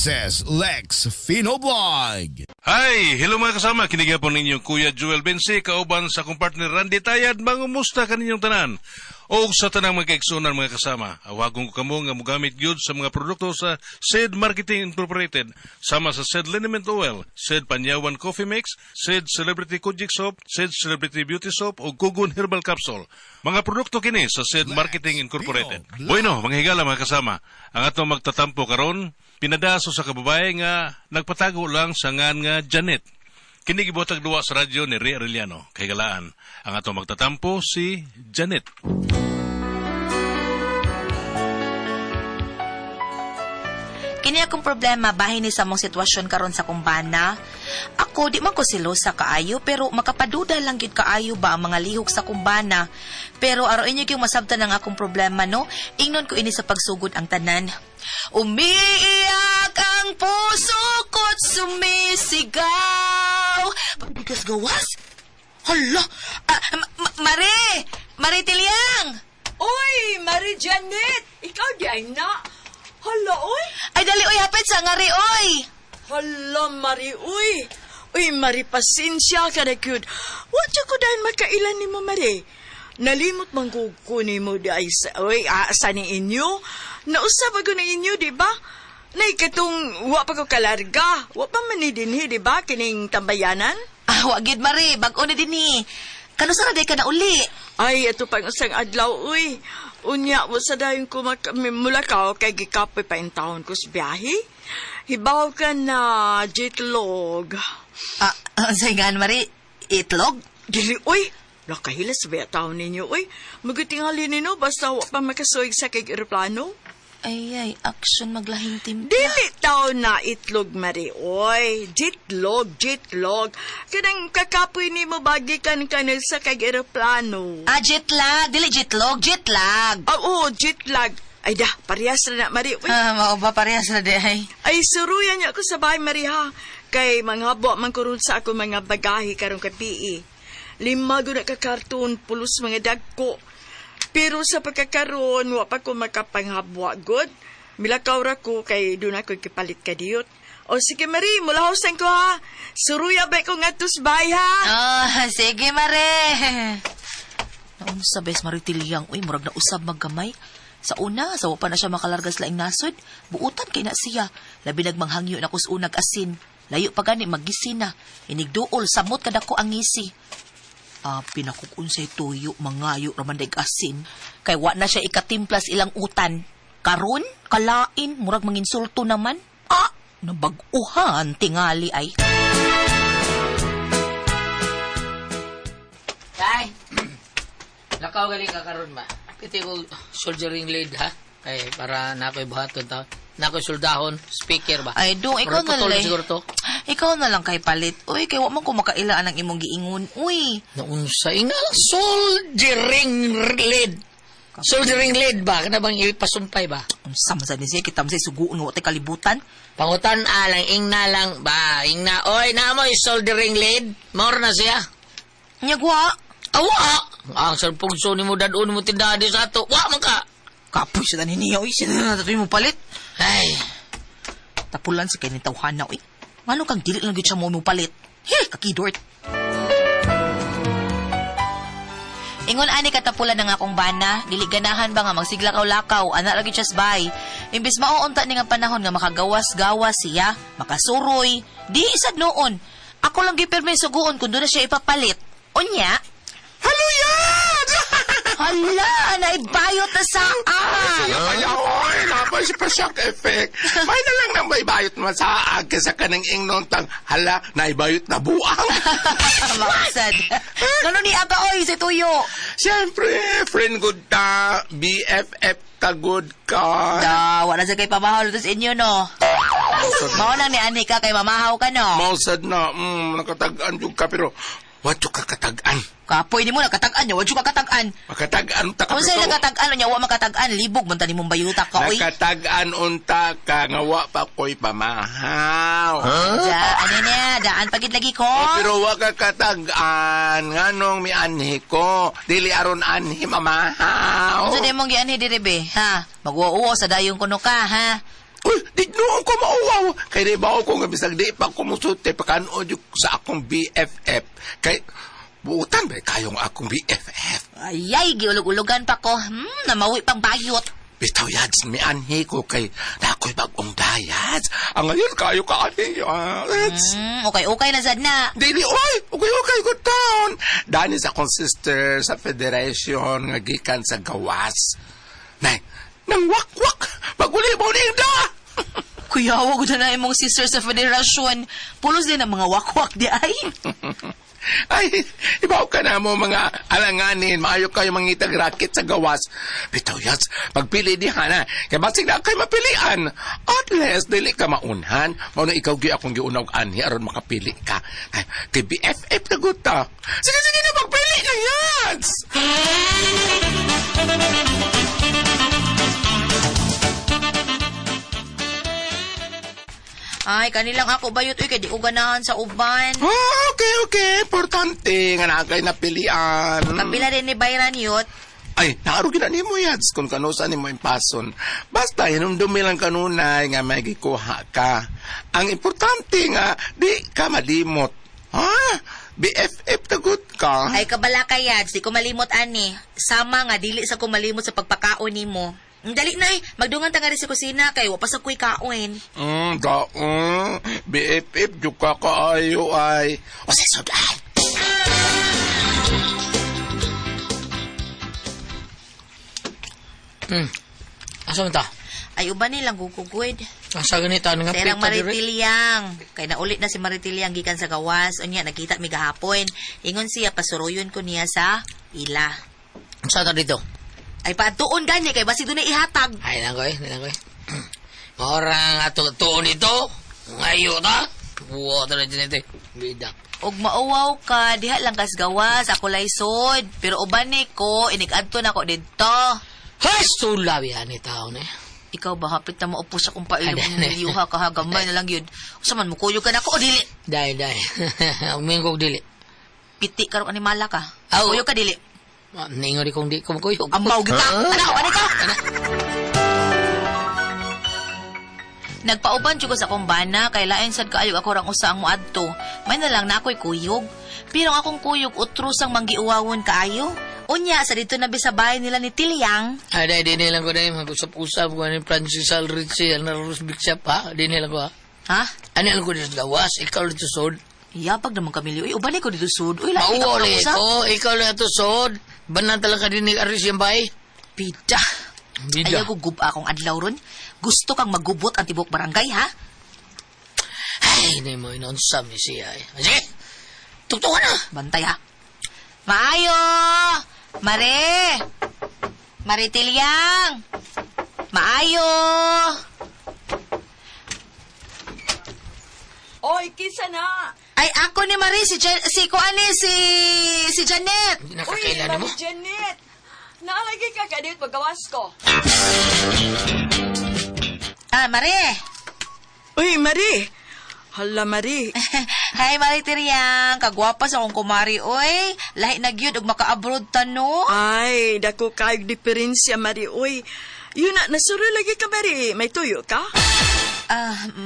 Mrs. Lex Finoblog. Hi! Hello mga kasama, kinigyan ninyo Kuya Joel Bensi, kauban sa akong partner Randy Tayad, mangumusta kaninyong tanan. O sa tanang mga kaigsunan mga kasama, awagon ko kamo nga mugamit gyud sa mga produkto sa SED Marketing Incorporated, sama sa SED Liniment Oil, SED Panyawan Coffee Mix, SED Celebrity Kojic Soap, SED Celebrity Beauty Soap o Gugun Herbal Capsule. Mga produkto kini sa SED Marketing Incorporated. Bueno, mga higala mga kasama, ang atong magtatampo karon pinadaso sa kababae nga nagpatago lang sa ngan nga Janet. Kini gibotag duwa sa radyo ni Ria Arellano. Kay galaan, ang atong magtatampo si Janet. Kini akong problema bahin ni sa mong sitwasyon karon sa kumbana. Ako di man ko silosa kaayo pero makapaduda lang gyud kaayo ba ang mga lihok sa kumbana. Pero aron inyo yung masabtan ang akong problema no, ingnon ko ini sa pagsugod ang tanan. Umiiyak ang puso ko't sumisigaw. Pagbigas gawas? Hala! Mare Tiliang! Oy, Mari Janet! Ikaw di ay na. Hala, oy! Ay dali oy hapit sa ngari oy! Hala, Mari, uy! Uy, Mari, pasensya ka na, cute. Wadya ko dahil makailan ni mo, Mari. Nalimot mang kukunin mo di ay sa, sa ni inyo. Nausap ako na inyo, di ba? Naikatong, wa pa ko kalarga. Wa pa manidinhi, di ba? Kining tambayanan? Ah, wagid Mari, bag-o na din ni. Kano sa raday ka na uli? Ay, ito pang usang adlaw, uy. Unya, sa dayon ko mula ka, kay gikapoy pa yung taon ko sa biyahe. Hibaw ka na, jitlog. Saingan Mari, itlog? Dili, uy. Lakahilas ba taon ninyo, uy. Magutingali ninyo, basta wa pa makasuig sa kay aeroplano. Ay, action maglahing timpla. Dili taon na itlog, Mari, uy. Jitlog. Kanang kakapoy ni mo bagi kan kanil sa kay aeroplano. Jetlag. Dili jitlog, jetlag. Oo, jetlag. Ay da, parehas na na, Mari. Uy. Mao ba parehas na di ay? Ay, suruyan niya ako sa bahay, Mari, ha. Kay manghabo man kurun sa ako mga bagahe karong kapi'i. 5 na ka karton, pulos mga dagko. Pero sa pagkakaroon, wa pa ko makapanghabwa, good. Milakaw ra ko, kay doon ako kipalit ka diyot. O sige, Mari, mulahosan ko, ha. Suruya ba ko nga tus bahay, ha? Sige, Mare. Naon sa bes Mari Tiliang, uy, murag na usab maggamay. Sa una, sa wa pa na siya makalargas laing nasod, buutan kay na siya. Labi nagmanghangyo na kus unag asin. Layo pa gani magisin na. Inigduol, samot kadako ang ngisi. Pinakukunsay tuyo, mangayo raman daig asin. Kay wa na siya ikatimplas ilang utan. Karon, kalain, murag manginsulto naman. Nabag-uhan tingali ay. Tay, lakaw gali ka karon ba? Piti ko soldiering lead ha? Kay para nakoy buhaton ta. Nakoy soldahon, speaker ba? Ay, dong, ikaw na lang. Siguro to. Ikaw na lang kay palit. Uy, kay wa man ko makailaan ang imong giingon. Uy. Naunsa ina soldiering lead. Soldiering lead ba? Kana bang ipasumpay ba? Unsa man sa siya kita man say suguon wa tay kalibutan. Pangutan alang ingna lang ba? Ingna oy na mo soldering lead. More na siya. Nyagwa. Awa! Ang sarpungso ni mo dadon mo tindadi sa ato. Wa man ka. Kapoy siya niya, uy. Sino na natuloy mo palit? Ay. Tapulan si kayo ni tawhana, uy. Ano kang dili lang siya mo palit? Kakidort. Ingon ani katapulan ng akong bana, dili ganahan ba nga magsiglakaw-lakaw, ana lagi siya bay. Imbis mauunta ni nga panahon nga makagawas-gawas siya, makasuroy, di isad noon. Ako lang gipirme suguon kung doon na siya ipapalit. Unya? Haluyan! Hala, naibayot na saan? Oy, napay si pa-shock effect. May na lang nang may bayot masaag kasi kanang ingnon tang hala, naibayot na buang. Maksad. Ano ni Aga, oy, si Tuyo? Siyempre, friend good ta, BFF ta good ka. Wala sa kay pamahal sa inyo, no? Mao nang ni ani ka kay mamahaw ka, no? Mausad na, nakatagaan yung ka, pero wadyo ka katagaan. Kapoy ni mo, nakatagaan niya, wadyo ka katagaan. Makatagaan ta ka. Kung sa'yo nakatagaan niya, wa makatagaan, libog, man tani mong bayuta ka, oy. Nakatagaan unta ka, nga wa pa ko'y pamahaw. Ano niya, daan pagid lagi ko. Pero wa ka katagaan, nganong mi anhi ko, dili aron anhi mamahaw. Ano sa mong gianhi diri be, ha? Magwauwo sa dayong kuno ka, ha? Uy, di noon ko mauwaw. Kaya di ba ako nga bisag di pa kumusuti pakanood yung sa akong BFF. Kay, buutan ba kayong akong BFF? Ayay, giulog-ulogan pa ko. Namawi pang bayot. Bitaw yads, may anhi ko kay nako'y bagong dayads. Ang ngayon kayo ka anhi yads. Okay na sad na. Dili, oy! Okay, good town! Dani sa akong sister sa federation nga gikan sa gawas. Nay, nang wakwak! Paguli mo ni da! Kuya, wag na imong sister sa federasyon. Pulos din ang mga wakwak di ay. Ay, ibaw ka na mo mga alanganin. Maayo kayo mangitag racket sa gawas. Bitaw yads, pagpili di hana. Kaya basig na kayo mapilian. At least, dili ka maunhan. Mauna ikaw akong giunaw anhi aron makapili ka. Ay, kay BFF na guta. Sige na, magpili ka yads! Ay, kanilang ako bayot. Uy, kaya di ko ganahan sa uban. Okay. Importante nga na kayo napilian. Kapila rin ni Bayran yot. Ay, nakarugin na ni mo yads kung kanusa ni mo impason. Basta, hinumdumi lang kanunay nga may gikuha ka. Ang importante nga, di ka malimot. Ha? BFF na good ka. Ay, kabala ka yads. Di ko malimot ani. Sama nga, dili sa ko malimot sa pagpakaon ni mo. Dali na magdungan ta nga rin sa kusina kay wapas ako'y kaon. Daon. BFF, juga kaayo ay. O sa sudan. Asa man ta? Ay, uban nilang gugugwid. Asa ganito nga Terang pita dire? Maritiliang. Kay naulit na si Maritiliang gikan sa gawas. Unya, nakita mi gahapon. Ingon siya, pasuruyon ko niya sa ila. Asa ta dito? Ay, paatuon gani kay basi doon ihatag. Ay, nangkoy. Orang ato tuon dito. Ngayo ta. Buo ta dito nito. Bidak. Og mauwaw ka, diha lang kas gawas, ako laysod. Pero uban ni ko, inig-adto na ko dito. Hay, sulabi ani tao na. Ikaw ba, hapit na maupo sa kong pailong Ay, niliyuha ka ha, gamay na lang yun. Usaman mo, kuyo ka na ko, o dili. Dai. Ang mingkog dili. Piti ka rin animala ka. Aw. Kuyo ka, dili. Ningo di kong di kumakuyog. Amaw kita! Ano ka? Nagpauban ko sa akong bana, kay lain sad kaayog ako rang usa ang muadto. May na lang na ako'y kuyog. Pero ang akong kuyog utrusang manggiuwawon kaayo. Unya, sa dito na sa bahay nila ni Tiliang. Ay, di nilang ko na mag-usap-usap ko ni Francis Alrici, ang narus big shop ha? Di nilang ko ha? Ha? Ano lang ko dito gawas? Ikaw dito sod? Yapag naman kami, uy, uban ko dito sud. Uy, lahat Mauuli usap. ko, ikaw lang ito sod. Banan talaga din ni Aris yung bahay? Pida. Ayaw ko guba akong adlaw ron. Gusto kang magubot ang tibok barangay, ha? Ay, hindi mo inonsam ni siya eh. Sige, tuktukan na. Bantay, ha? Maayo! Mare! Tiliang! Maayo! Oy, kisa na! Ay, ako ni Marie, si Janet. Hindi Uy, nakakailan mo. Mami Janet! Naalagi ka kadit magawas ko. Ah, Marie. Uy, Marie! Hala, Marie. Hi, Marie Tiliang. Kagwapa sa akong kumari, oy. Lahi na gyud og maka-abroad ta, no? Ay, dako kayong diferensya, Marie. Uy, yun na, nasuro lagi ka, Marie. May tuyo ka?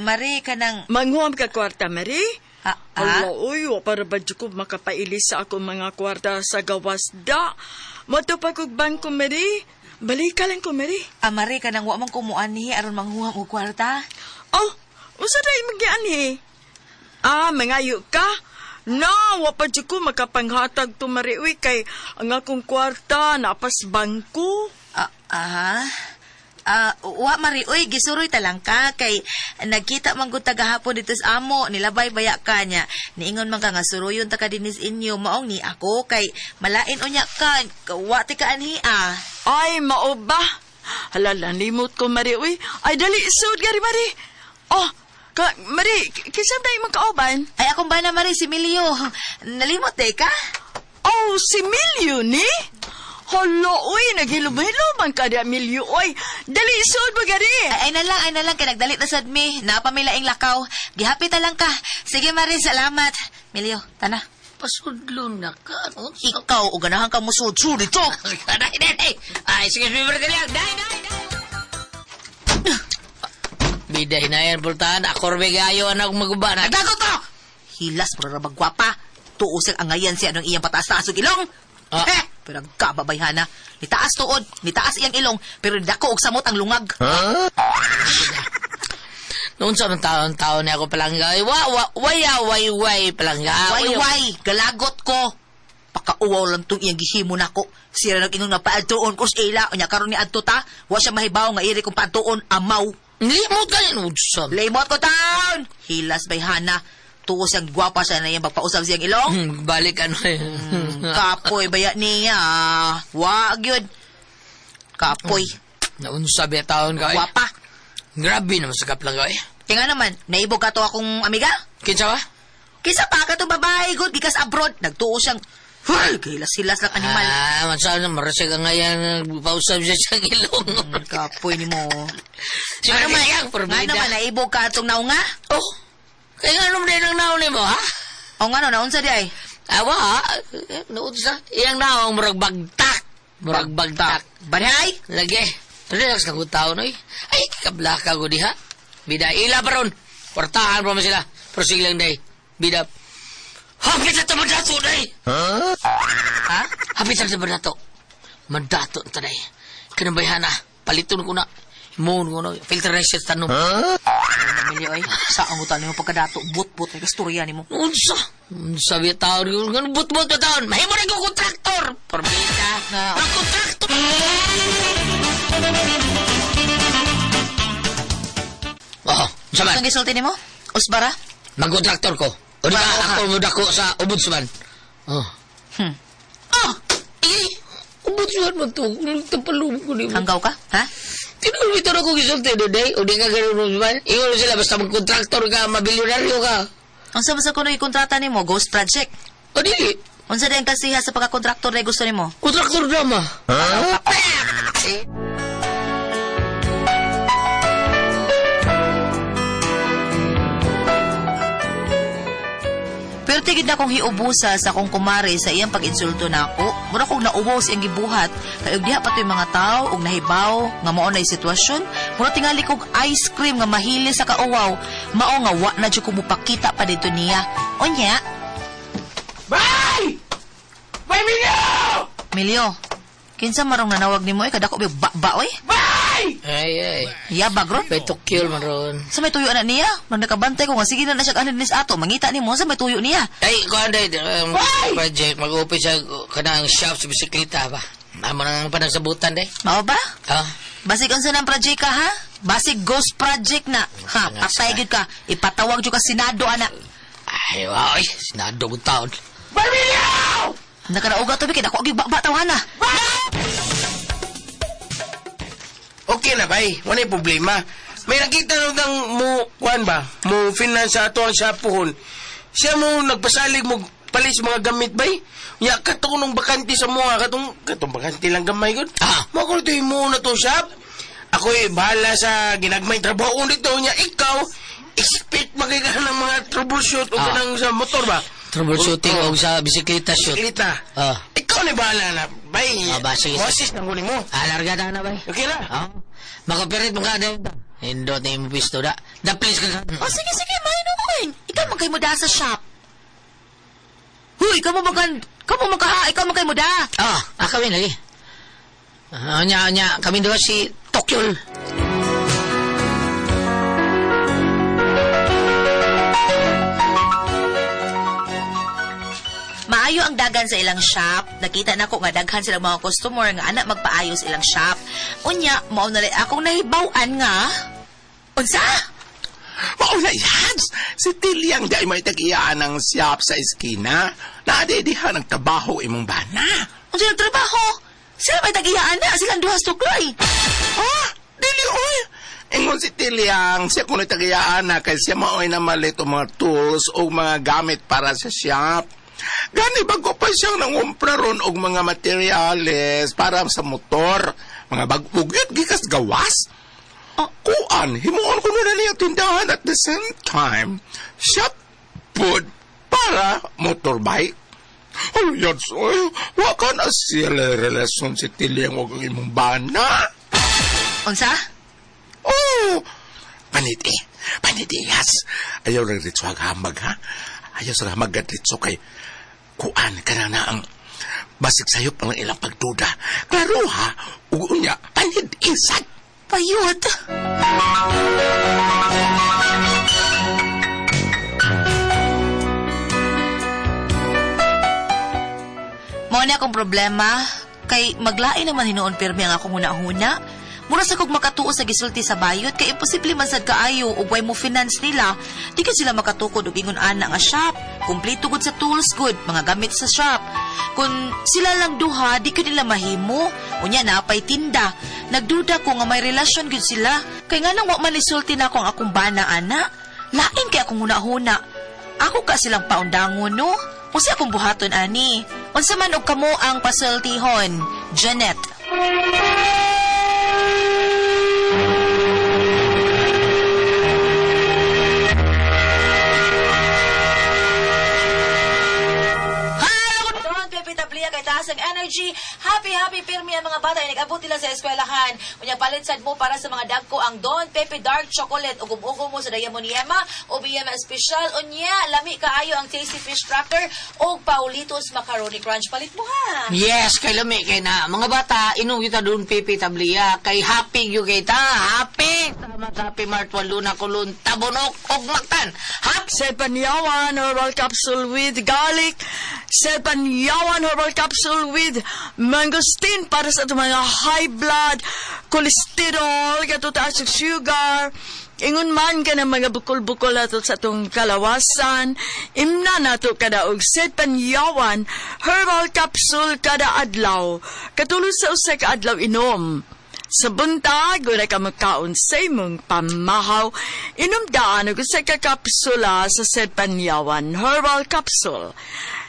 Marie, kanang... Manghuam ka kwarta, Marie? Hala, Ah? uy, para ba ko makapaili sa akong mga kwarta sa gawas da? Mato pa kong bangko, Marie. Balik ka lang ko, Marie. Marie, kanang wa man kumuan ni aron manghuam og kwarta. Oh, usa na imagyan he. Mangayo ka? No, wapa ko makapanghatag to, Marie. Uy, kay ang akong kwarta napas bangko. Wa Marie, uy, gisuroy talang ka kay nagkita man gud tagahapon dito sa amo, nilabay baya ka nya. Niingon man ka nga suruyon ta ka dinis inyo, maong ni ako kay malain unya ka, wa ti ka anhi ah. Ay, mao ba? Hala, limot ko, Marie. Uy, ay dali, sud gari, Marie. Oh, Marie, kisam na imong kauban? Ay akong bana Marie, si Milio. Nalimot ka? Oh, si Milyo ni? Hala, uy, naghilom-hilom ka di, Milyo. Uy, dali, sud mo gari. Ay na lang kay nagdalit na sad mi, napamilaing lakaw. Gihapit na lang ka. Sige Marie, salamat. Milio, tana. Pasudlo na ka. No? Ikaw, o ganahan ka mo sud dito. Ay, sige, Dai. Bida, hinayan pultahan. Ako rin gayo anak maguba na. Nagdagot to! Hilas, pero magwapa. Tuusag ang ngayon siya nung iyang pataas-taas ng ilong. Ah. Pero kababayhana. Nitaas tuod, nitaas iyang ilong, pero dako og samot ang lungag. Noon sa taon-taon niya ako palangga. Way palangga. Way, galagot ko. Pakauwaw lang itong iyang gihimo na ko. Siya nag-inong na paadtoon ko sa ila. Unya karon ni adto ta. Wa siya mahibaw nga iri kong paadtoon, amaw. Limot ka yun, Udsam. Limot ko taon! Hilas bayhana. Tuos siyang gwapa siya na iyang magpausap siyang ilong. Balik ano eh. Kapoy baya niya. Wag yun. Kapoy. Noon sabi taon ka eh. Gwapa. Grabe naman sa kaplangga eh. Kaya nga naman, naibog ka to akong amiga. Kinsa ba? Kisa pa ka to babae, good, because abroad. Nagtuo siyang, hilas-hilas lang animal. Masabi na, marasig ang ngayon, pausap siya siyang ilong. Kapoy ni mo. Siya Nga naman, naman, nga naman, naibog ka itong naunga? Oh, kaya nga naman din ang naon mo, ha? O nga no, naunsa di ay? Awa, ha? Noon sa, iyang naong murag bagtak. Murag bagtak. Banhay? Lagi. Relax na ko tao, no? Ay, kablaka ko di, ha? Bida, ila pa ron. Portahan pa mo sila. Prosig lang, day. Bida, hapit na ito madato, day! Ha? Hapit na ito madato. Madato ito, day. Kinabayhan na. Paliton ko na. Mohon ko na. Filter na siya sa tanong. Namili ay, saan mo tanong mo pagkadato? But-but, ay kasturya ni mo. Unsa? Sabi taon ko, but-but na taon. Mahimo rin ko kontraktor. Perbida. Ang kontraktor! Oh, saman. Ang gisulti ni mo? Usbara? Mag-kontraktor ko. O di ba, ako mudako sa ubudsman. Oh. Ah! Eh, ubudsman mo to. Tapalong ko ni mo. Hanggaw ka? Ha? Tinulito na ko gisulti do day. O di ka ganun ubudsman. Ingon sila, basta mag-kontraktor ka, mabilionaryo ka. Unsa basta kuno ikontrata nimo? Ghost project. O di, Unsa din kasiha sa pagka-kontraktor na gusto nimo? kontraktor drama. Pero tigid na kong hiubusa sa akong kumare sa iyang pag-insulto na ako. Mura kong nauwaw sa iyang gibuhat. Kaya diha pa to'y mga tao og nahibaw nga mao na sitwasyon. Mura tingali kog ice cream nga mahili sa kauwaw. Mao nga wa na dyan ko mupakita pa dito niya. Onya, Bay! Bay, Milyo! Milyo, kinsa marong nanawag ni mo kadako ba oy? Bay! Ay. Yabag ron. May Tokyo man ron. Sa may tuyo na niya. Nang nakabantay ko nga sige na siya kanin ato. Mangita ni mo sa may tuyo niya. Ay, kung ano, project, mag-open siya kanang shop sa bisikleta ba? Mamo nang panagsabutan, day. Mao ba? Ah, Basig unsa nang project ka ha? Basig ghost project na. Ha, patay gid ka. Ipatawag jud ka Senado ana. ay, wow, ay, sinado ko taon. Bay, Milyo! Nakarauga to bi kay dako gyud ba tawhana. Okay na, bay. Wala yung problema. May nakita nung ng mo, kuhan ba? Mo finance ato ang sapuhon. Siya mo nagpasalig mo palis mga gamit, bay. Ya, katong nung bakante sa mga, katong bakante lang gamay gud. Mo ko ito mo na to shop. Ako'y bahala sa ginagmay trabaho dito niya. Ikaw, expect magigahan ng mga troubleshoot o kanang sa motor ba? Troubleshooting o sa bisikleta shoot. Bisikleta. Ah. Ikaw ni bahala na, bay. Sige. Boses ng kuning mo. Alarga na ba? Okay na. Ah. Makapirit mo ka na. Hindot na yung pisto da. Da please ka. O sige, mainumin. Ikaw man kay mo da sa shop. Huy, ikaw mo kay mo da. Kami lagi. Nya, kami doon si Tokyo. Maayo ang dagan sa ilang shop. Nakita na ko nga daghan silang mga customer nga anak magpaayo sa ilang shop. Unya, mao na rin akong nahibaw-an nga. Unsa? Mauna yan! Si Tilyang di ay may tagiyaan ng siyap sa eskina. Naadedihan ang trabaho imong bana. Unsa yung trabaho? Sila may tag-iyaan na. Silang duhas tukloy. Dili oy! Ingon si Tilyang, siya kung nagtagiyaan na kay siya maoy na malit o mga tools o mga gamit para sa siyap. Gani bago pa siyang nangumpra ron og mga materyales para sa motor. Mga bagugyot gikas gawas. Kuan, himuon ko na niya tindahan at the same time. Shop food para motorbike. Oh, yan soy. Waka na sila relasyon si Tilyang o imong bana. Unsa? Oh, Panidiyas. Ayaw lang ritso hamag, ha? Ayaw sa hamag ritso kay kuan ka na ang basig sayop ang ilang pagduda. Klaro, ha? Ugunya, panidisat. Payot. Mao na akong problema, kay maglain naman hinuon pirmi ang akong huna-huna. Mura sa kog makatuo sa gisulti sa bayot, kay imposible man sad kaayo ug way mo finance nila. Di ka sila makatukod og ingon ana nga shop. Kumpleto gud sa tools good, mga gamit sa shop. Kung sila lang duha, di ko nila mahimo. Unya na apay tinda. Nagduda ko nga may relasyon gud sila. Kay nga nang wa man isulti na ako ang akong bana ana. Lain kay akong huna-huna. Ako ka silang paundangon no. Usa akong buhaton ani. Unsa man og kamo ang pasultihon, Janet. Kay taas ang energy. Happy pirmi ang mga bata ay nag-abot nila sa eskwelahan. Unya palit sad mo para sa mga dagko ang Don Pepe Dark Chocolate ug ugom mo sa Diamond Yema o BM Special. Unya lami kaayo ang Tasty Fish Cracker o Paulitos Macaroni Crunch. Palit mo ha. Yes, kay lami kay na. Mga bata, inom kita doon Pipi Tablia. Kay happy yung kita. Happy. Tama Happy Mart Waluna Kulun Tabunok og Mactan. Happy. Sepanyawan herbal capsule with garlic. Sepanyawan herbal capsule with mangosteen para sa itong mga high blood, cholesterol, katutaas ng sugar. Ingon man ka ng mga bukol-bukol ato sa itong kalawasan. Imna nato kada og Sepanyawan herbal capsule kada adlaw. Katulad sa usa ka adlaw inom. Sa buntag, wala ka magkaon sa imong pamahaw. Inom daan og usa ka kapsula sa Sepanyawan herbal capsule.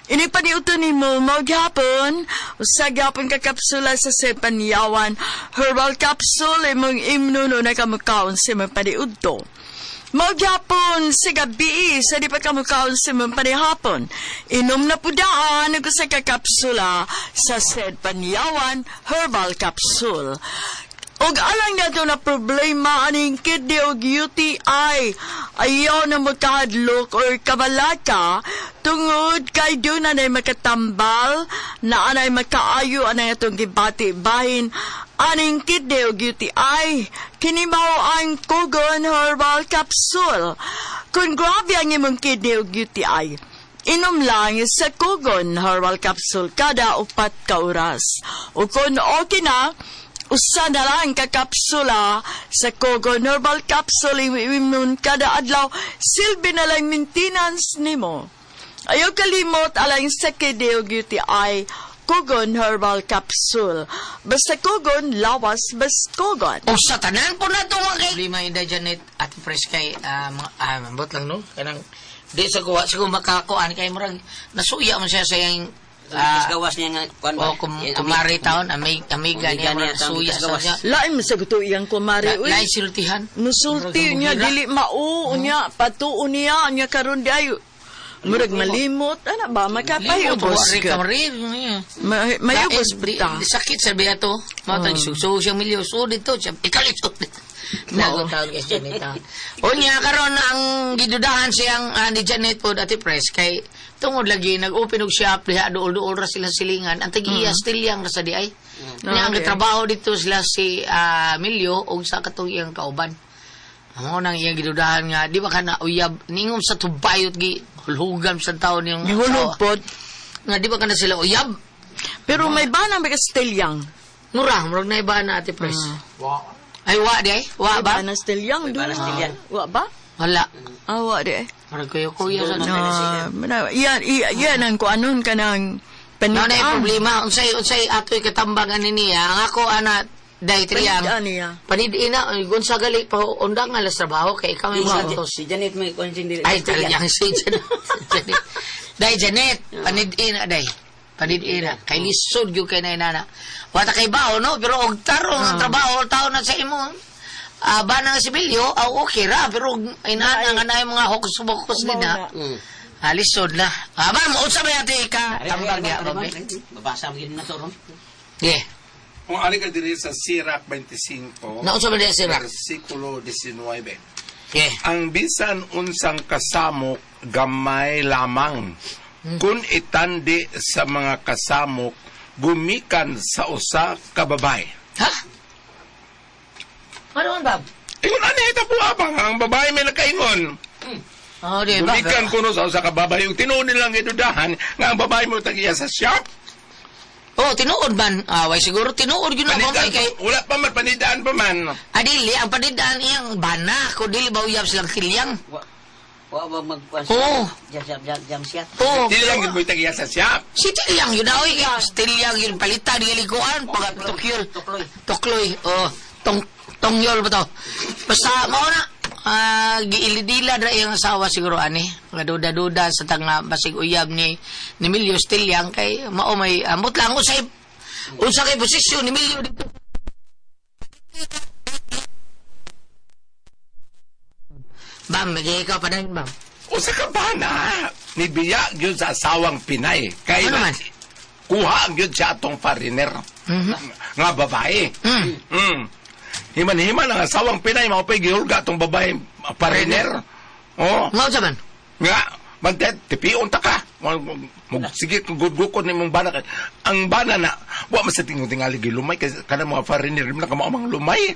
Inipaniuto ni mo maghapon, usa gyapon ka kapsula sa Sepanyawan herbal capsule imong imnuno na kamukhaon sa imong paniudto. Maghapon sa gabi sa di pa kamukhaon sa imong panihapon. Inom na pudaan ug usa ka kapsula sa Sepanyawan herbal capsule. Og alang nato na problema aning kidney og UTI, ayaw na magkahadlok or kabalaka tungod kay doon anay makatambal na anay makaayo anay atong gibati bahin aning kidney og UTI. Kinimaw ang Kugon Herbal Capsule. Kung grabe ang imong kidney og UTI, inom lang sa Kugon Herbal Capsule kada 4 ka oras. O kung okay na, usa na lang kakapsula sa Kugon Herbal Capsule immune kada adlaw, silbi na lang maintenance nimo. Ayaw kalimot alang sa kidney og UTI, Kugon Herbal Capsule. Basta Kugon, lawas bas Kugon. O sa tanan po na ito mga kay... Problema inda Janet at fresh kay... mabot lang no? Kanang... Di sa kuha, siguro makakuan kay murag... Nasuya mo siya sa yung... gawas niya nga kuan o kumari taon amiga niya murag suya sa niya. Lain masaguto iyang kumari. Lain siltihan. Musulti niya, dili mao niya, patuon niya, niya karon di ayo. Murag malimot, ana ba, makapayubos ka. Mayubos ta. Sakit sa biya to. Matag suso siya milyo. So dito, ikalisot. Nago taon kay Janet. O niya, karon ang gidudahan siyang ni Janet po dati press kay tungod lagi nag-open og shop diha duol-duol ra sila silingan ang tag-iya still yang ra sa di ay. Niya ang trabaho dito sila si Milyo og sa katong iyang kauban. Amo nang iyang gidudahan nga di ba kana uyab ningom sa tubayot gi hulhugan sa taon yung hulupod nga di ba kana sila uyab. Pero may bana ba still yang? Murag na iba na ate press. Ay wa di ay? Wa ba? Bana still yang do. Wa ba? Wala. Wa di ay. Marag kuya sa yan ang kuanon ka ng panitaan. Na problema unsay atoy katambangan niya ang ako ana daytriyang panidina gunsa gali pa undang alas trabaho kay ikaw yung santos si Janet may konsindi ay talagang si Janet day Janet panidina day panidina kay lisod gyud kay nana wata kay bao no pero og tarong trabaho taon na sa imo ba nang sibilyo, okay ra, pero inaan nga na yung mga hokus-pokus nila. Alisod na. Ba, mausap na natin ka. Tambang niya, babe. Babasa mo yun na to, Ron? Yeah. Kung ali ka diri sa Sirac 25, Nausap na niya Sirac. versikulo 19. Okay. Ang bisan unsang kasamok gamay lamang. Kung itandi sa mga kasamok gumikan sa usa ka babae. Ha? Ano man, Bob? Ingon ani ita po abang ang babae may nakaingon. Oh, di ba? Gumikan kuno sa usa ka babae yung tinuod nilang idudahan nga ang babae mo tagiya sa shop. Oh, tinuod man. Way siguro tinuod yun na Panidaan kay... wala pa man panidaan pa man. Adili, ang panidaan iyang bana. Kung dili ba uyab silang kilyang. Wa ba magkuan Oo. Jam siya. Oh, Dili lang gid mo tagiya sa shop. si Tilyang yun na, oy. Tilyang yun, palitan, nilikuan, pag tukyol. Tukloy. Oh, tongyol ba to? Basta, mauna, giilidila na iyang asawa siguro, ani. Nga duda-duda sa tanga basig uyab ni Emilio Tilyang, kay mao may amot lang, unsa kay posisyon ni Emilio dito. Bam, ikaw pa na yun, Bam. Usa ka bana ni biya gyud sa asawang Pinay. Kay Ano man? kuha gyud siya atong foreigner. Nga babae. Himan-himan ang asawang Pinay mao pay gihulga atong babae foreigner. Oh, Nga sa man? nga magtet tipion ta ka. Sige gudgukon nimong bana kay ang bana na wa man sa tingali gilumay kay kana mga foreigner na ka mao mang lumay.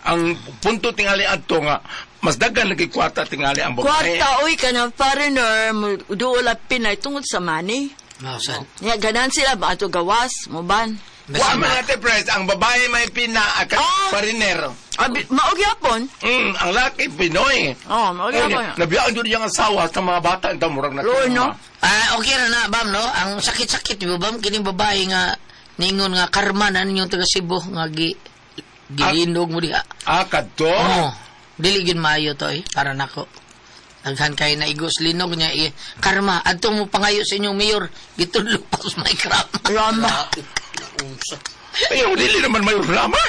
Ang punto tingali adto nga mas daghan lagi kwarta tingali ang babae. Kwarta, uy, ka ng foreigner, duula Pinay tungod sa money. Nga sa. Nga, ganan sila, ba ito gawas, mo ban? Wa man ate pres ang babae may pina at foreigner. Maugyapon? Ang laki Pinoy. Oh, maugyapon. Nabiyaan yun yung asawa sa mga bata ang tamurang na. Lord, no? Okay na, Bam, no? Ang sakit-sakit, di ba, Bam? Kining babae nga, ningon nga karma na ninyong taga Cebu, nga gilinog mo diha. Kadto? Oo. Dili gin maayo to, para nako. Naghan kay na igos linog niya, karma, adto mo pangayo sa inyong mayor, gitudlo pa sa may krama. Rama. Ayaw, dili naman may drama.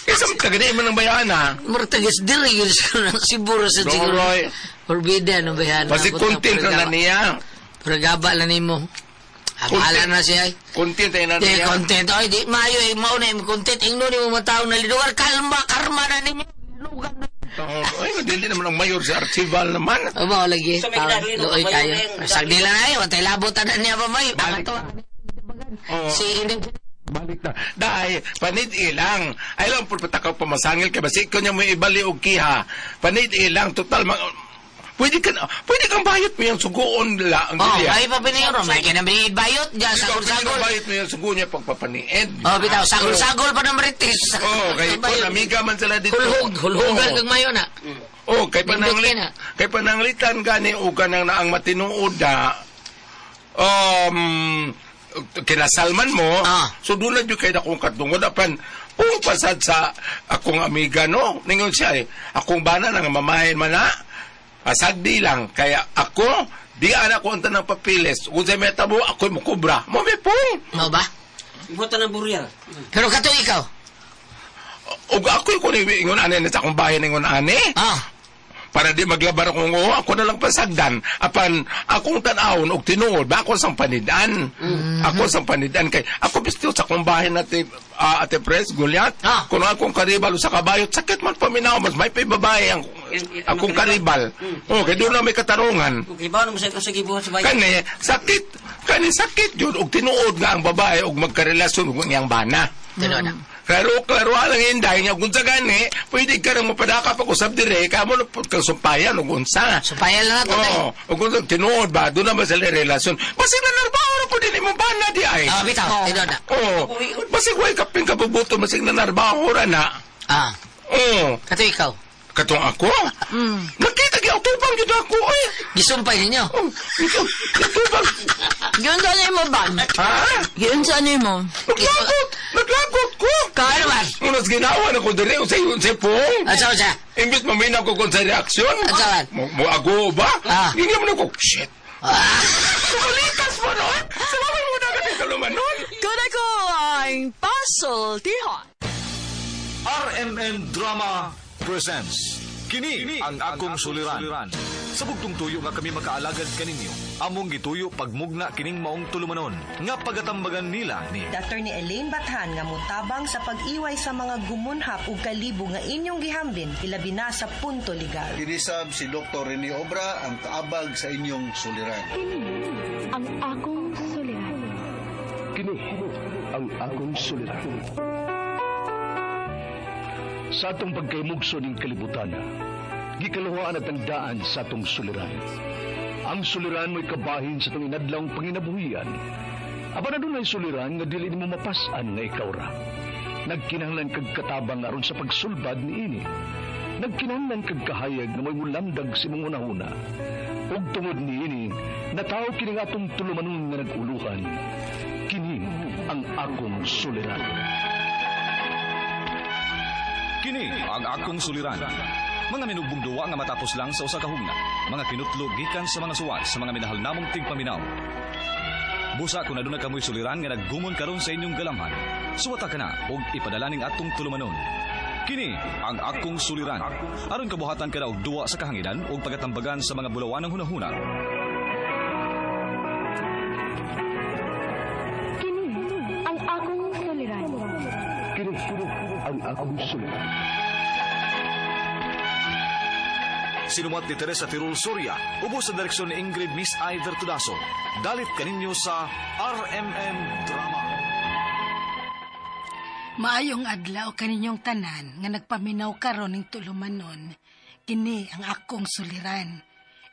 Kasi kagani man ng bayana. Martagas diri yun sa Cebu sa siguro. Roy. Forbida, no ba yan? Kasi content na niya. Pagaba na nimo. Abala na siya. Content ay na Di niya. content. Oy, di maayo, mauna yung content. Ingno ni mo matao na lidugar. Kalma, karma na ninyo. Lugan na. Ay, dili naman ang mayor sa archival naman. Aba, lagi. So, may ginagalinog Luoy pa kayo. yun, Sagdi lang na yun. Matay labutan na niya pa may. Balik. Si Indeng. Balik na. Dahil, panid ilang. Ay lang, pagpatakaw pamasangil ka. Basi ko niya mo ibali o kiha. Panid ilang, total, pwede kang bayot mo yung sugoon lang. Oh, ay pa piniro. May kinabingid bayot. Diyan, Ikaw, pwede sagol-sagol. kang bayot mo yung sugo niya pagpapaniid. Oh, bitaw, sagol-sagol pa ng British. Oh, kay po, namiga man sila dito. Hulhugan kang mayo na. Oh, kay Nindot ka na. pananglitan gani o kanang na ang matinuod na kinasalman mo, so doon na dyan kayo na kong katungod. Apan, pasad sa akong amiga, no? Ningon siya akong bana nang mamahin man na, sagdi lang. Kaya ako, di anak ko ang tanang papilis. Kung sa meta mo, ako'y mukubra. Mami pong! Mo ba? Buta ng buryal. Pero kato ikaw. O ako'y kung ingon ane na sa akong bayan ingon ane. Para di maglabar akong ako na lang pasagdan. Apan, akong tanawon og tinuod, ba ako sang panidan. Ako sang panidan. Kay, ako bisto sa akong bahay na ate Pres, Gulyat. Kung akong karibal sa kabayot, sakit man paminaw, mas may babae ang akong karibal. Kaya doon na may katarungan. Okay, ba naman sa gibuhat sa bayan? Kani sakit yun, og tinuod nga ang babae, og magkarelasyon og niyang bana. Tinuod. Klaro lang hinday niya, kung sa gani, pwede ka nang mapadaka pag-usap dire, kamo na kang sumpayan, o unsa. Sumpayan lang ito, Oo, o kung tinuod ba, doon naman sila relasyon. Basig na narbaho na po din imong bana di ay. Bitaw, tinuod na. Oo, basig way kaping kabubuto, basig na narbaho ra na. Oo, Kato ikaw. katong ako, nakita ki tubang yun ako, eh. Gisumpay ninyo. Tubang. Yun sa mo, ban? Ha? Yun sa mo. Naglagot ko. Kano man? Unas ginawa na ko dire, unsay pong. Asa siya? Imbit maminaw ko kung sa reaksyon. Asawan? Mo ago ba? Hindi mo na ko, shit. Ah. Sumalikas mo nun? Sumamay mo na natin kaluman nun? Kuna ko ang puzzle, tihon. RMN Drama presents Kini ang akong suliran. Sa bugtong tuyo nga kami makaalagad kaninyo, among gituyo pagmugna kining maong tulumanon, nga pagatambagan nila ni Dr. ni Elaine Bathan nga mutabang sa pag-iway sa mga gumunhap ug kalibo nga inyong gihambin ilabi na sa punto legal. Kinisab si Dr. Rene Obra ang kaabag sa inyong suliran. Ang akong suliran. Kini ang akong suliran. Sa atong pagkaymugso ning kalibutan, gikaluhaan at ang daan sa atong suliran. Ang suliran mo'y kabahin sa itong inadlawng panginabuhian. Aba na doon ay suliran nga dili mo mapasan nga ikaw ra. Nagkinahanglan kag katabang aron sa pagsulbad ni ini. Nagkinahanglan kag kahayag na may mulamdag si mong unahuna. Ug tungod ni ini, nataw kini nga atong tulumanon nga naguluhan. Kini ang akong suliran. Kini ang akong suliran. Mga minugbong duwa nga matapos lang sa usa ka hugna. Mga kinutlog gikan sa mga suwat sa mga minahal namong tigpaminaw. Busa kung aduna kamoy suliran nga naggumon karon sa inyong galamhan, suwata ka na og ipadala ning atong tulumanon. Kini ang akong suliran. Aron kabuhatan ka na og duwa sa kahanginan og pagatambagan sa mga bulawan ng hunahuna. Kini ang akong suliran. Kini ang akong suliran. Sinumat ni Teresa Tirul Soria, ubos sa direksyon ni Ingrid Miss Iver Tudaso. Dalit kaninyo sa RMN Drama. Maayong adlaw kaninyong tanan nga nagpaminaw karon ning tulumanon. Kini ang akong suliran.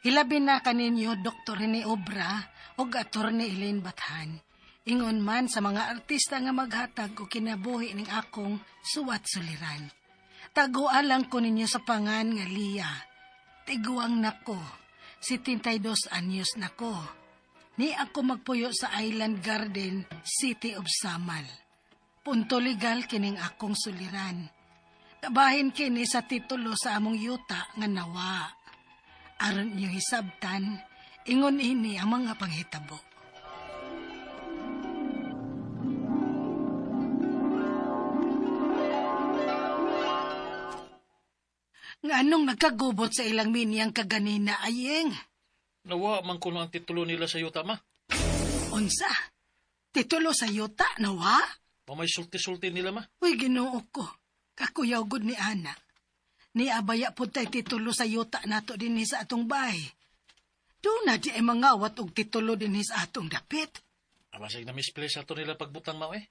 Ilabi na kaninyo Dr. Rene Obra ug Attorney Elaine Bathan. Ingon man sa mga artista nga maghatag og kinabuhi ning akong suwat suliran. Taguan lang ko ninyo sa pangan nga Lia. Tiguang nako, 72 anyos nako. Ni ako magpuyo sa Island Garden, City of Samal. Punto legal kining akong suliran. Kabahin kini sa titulo sa among yuta nga nawa. Aron niyo hisabtan, ingon ini ang mga panghitabo. Nganong nagkagubot sa ilang miniyang kaganina, ayeng? Nawa man ko lang ang titulo nila sa yuta, ma. Unsa? Titulo sa yuta, nawa? May sulti-sulti nila, ma. Uy, Ginoo ko. Kakuyaw gud ni anak. Ni abaya po tayo titulo sa yuta nato din sa atong bahay. Doon na di ay mangawat og titulo din sa atong dapit. Abasag na misplace ato nila pagbutang, ma, eh.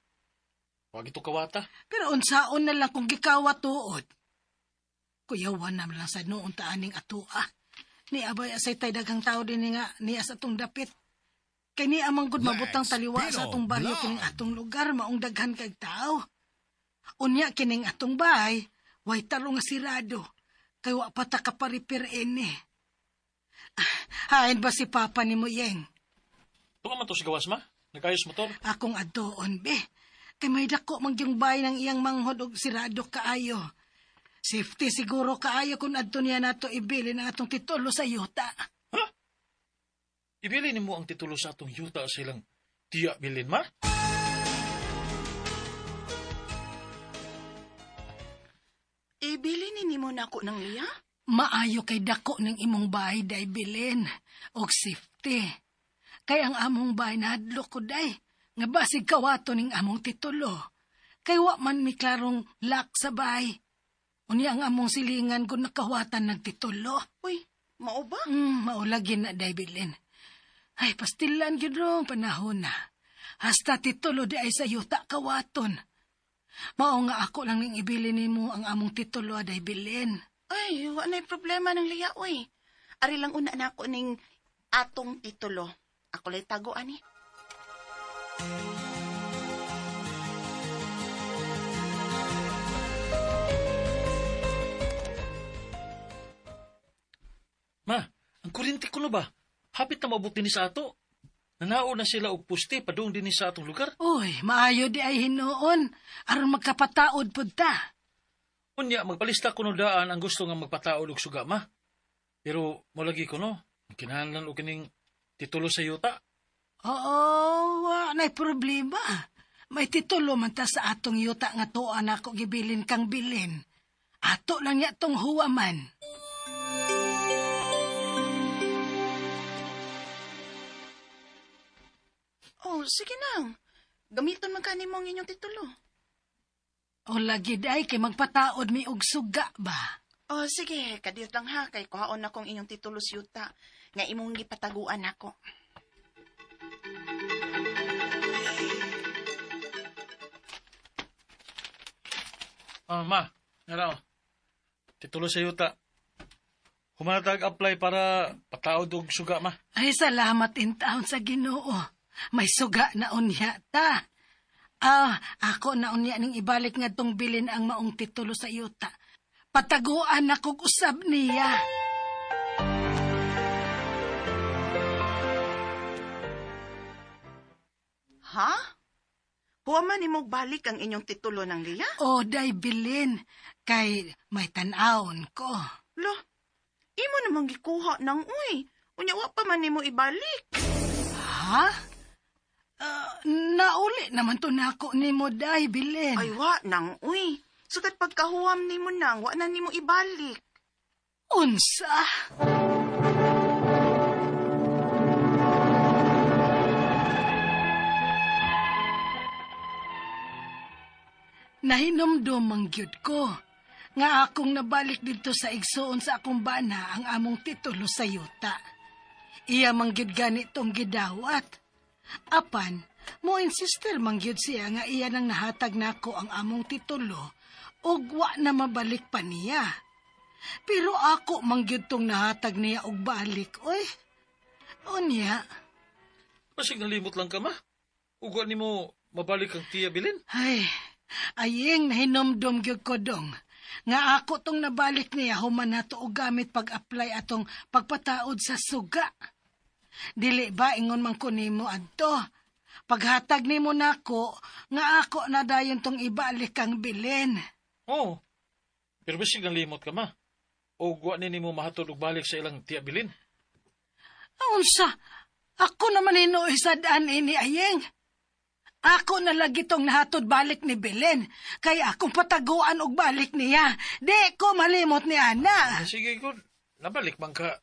Huwag ito kawata. Pero unsaon na lang kung gikawat tuod. Kuyawan na lang sa noon taaning atua. Ni abay asay tay dagang tao din nga niya sa atong dapit. Kay ni amang gud mabutang taliwa sa atong baryo kining atong lugar maong daghan kag tao. Unya kining atong bahay, way taro nga sirado. Kay wa pa ta kaparipir ini. Hain ba si Papa ni mo, Yeng? Tunga man to si gawas, ma? Nagayos motor? Akong adoon, be. Kay may dako mangyong bahay ng iyang manghod og sirado kaayo. Safety siguro kaayo kung adto niya nato ibili ng atong titulo sa yuta. Ha? Ibili ni mo ang titulo sa atong yuta silang tiya bilin, ma? Ibili ni mo na ako ng liya? Maayo kay dako ng imong bahay day bilin og safety. Kay ang among bahay nahadlok ko day nga basig kawato ning among titulo. Kay wa man mi klarong lock sa bahay. Unya ang among silingan kung nakawatan ng titulo. Uy, mao ba? Maulagi na day bilin. Ay, pastilan yun rong panahon na. Hasta titulo di ay sa yuta kawaton. Mao nga ako lang ning ibili nimo ang among titulo day bilin. Ay, wa na'y problema ng liya, uy. Ari lang una na ako ning atong titulo. Ako lay tago, ani. Ma, ang kurinti ko na ba? Hapit na mabuti ni sa ato. Nanao na sila og puste padung din sa atong lugar. Uy, maayo di ay hinuon. Aron magkapataod pud ta. Unya, magpalista ko no daan ang gusto nga magpataod og suga, ma. Pero molagi ko no, kinahanglan og kining titulo sa yuta. Oo, na'y problema. May titulo man ta sa atong yuta nga tuan ako gibilin kang bilin. Ato lang ya tong huwaman. sige nang. Gamiton man kani mo ang inyong titulo. O lagi day, kay magpataod mi og suga ba? Oh, sige, kadiyot lang ha, kay kuhaon akong inyong titulo siyuta, nga imong gipataguan ako. Ma, naraw. Titulo sa yuta. Humanatag apply para pataod og suga, ma. Ay, salamat in taon sa Ginoo. May suga na unya ta. Ako na unya ning ibalik nga tong bilin ang maong titulo sa yuta. Pataguan ako usab niya. Ha? Huwaman imong balik ang inyong titulo ng Lia? O, day bilin. Kay may tanawon ko. Lo, imo namang gikuha ng uy. Unya wa pa man nimo ibalik. Ha? Nauli naman to nako nimo day bilin. Ay wa nang uy. Sukat pagkahuwam nimo nang wa na nimo ibalik. Unsa? Nahinomdom ang gyud ko nga akong nabalik dito sa igsoon sa akong bana ang among titulo sa yuta. Iya mangyud gani tong gidawat. Apan, mo insister mangyud siya nga iya nang nahatag nako ang among titulo ug wa na mabalik pa niya. Pero ako mangyud tong nahatag niya og balik, oy. Unya. Pasig nalimot lang ka, ma. Ugwa ni mo mabalik ang tiya bilin. Ay, ayeng nahinomdom gyud ko dong. Nga ako tong nabalik niya human nato og gamit pag-apply atong pagpataod sa suga. Dili ba ingon man ko nimo adto? Paghatag nimo nako nga ako na dayon tong ibalik kang bilin. Oo. Pero basig nalimot ka, ma. O guwa ni mo mahatod og balik sa ilang tiya bilin. Unsa? Ako naman hinuoy sa daan ini ayeng. Ako na lagi tong nahatod balik ni Belen. Kaya akong pataguan og balik niya. Di ko malimot ni Ana. Sige, good. Nabalik man ka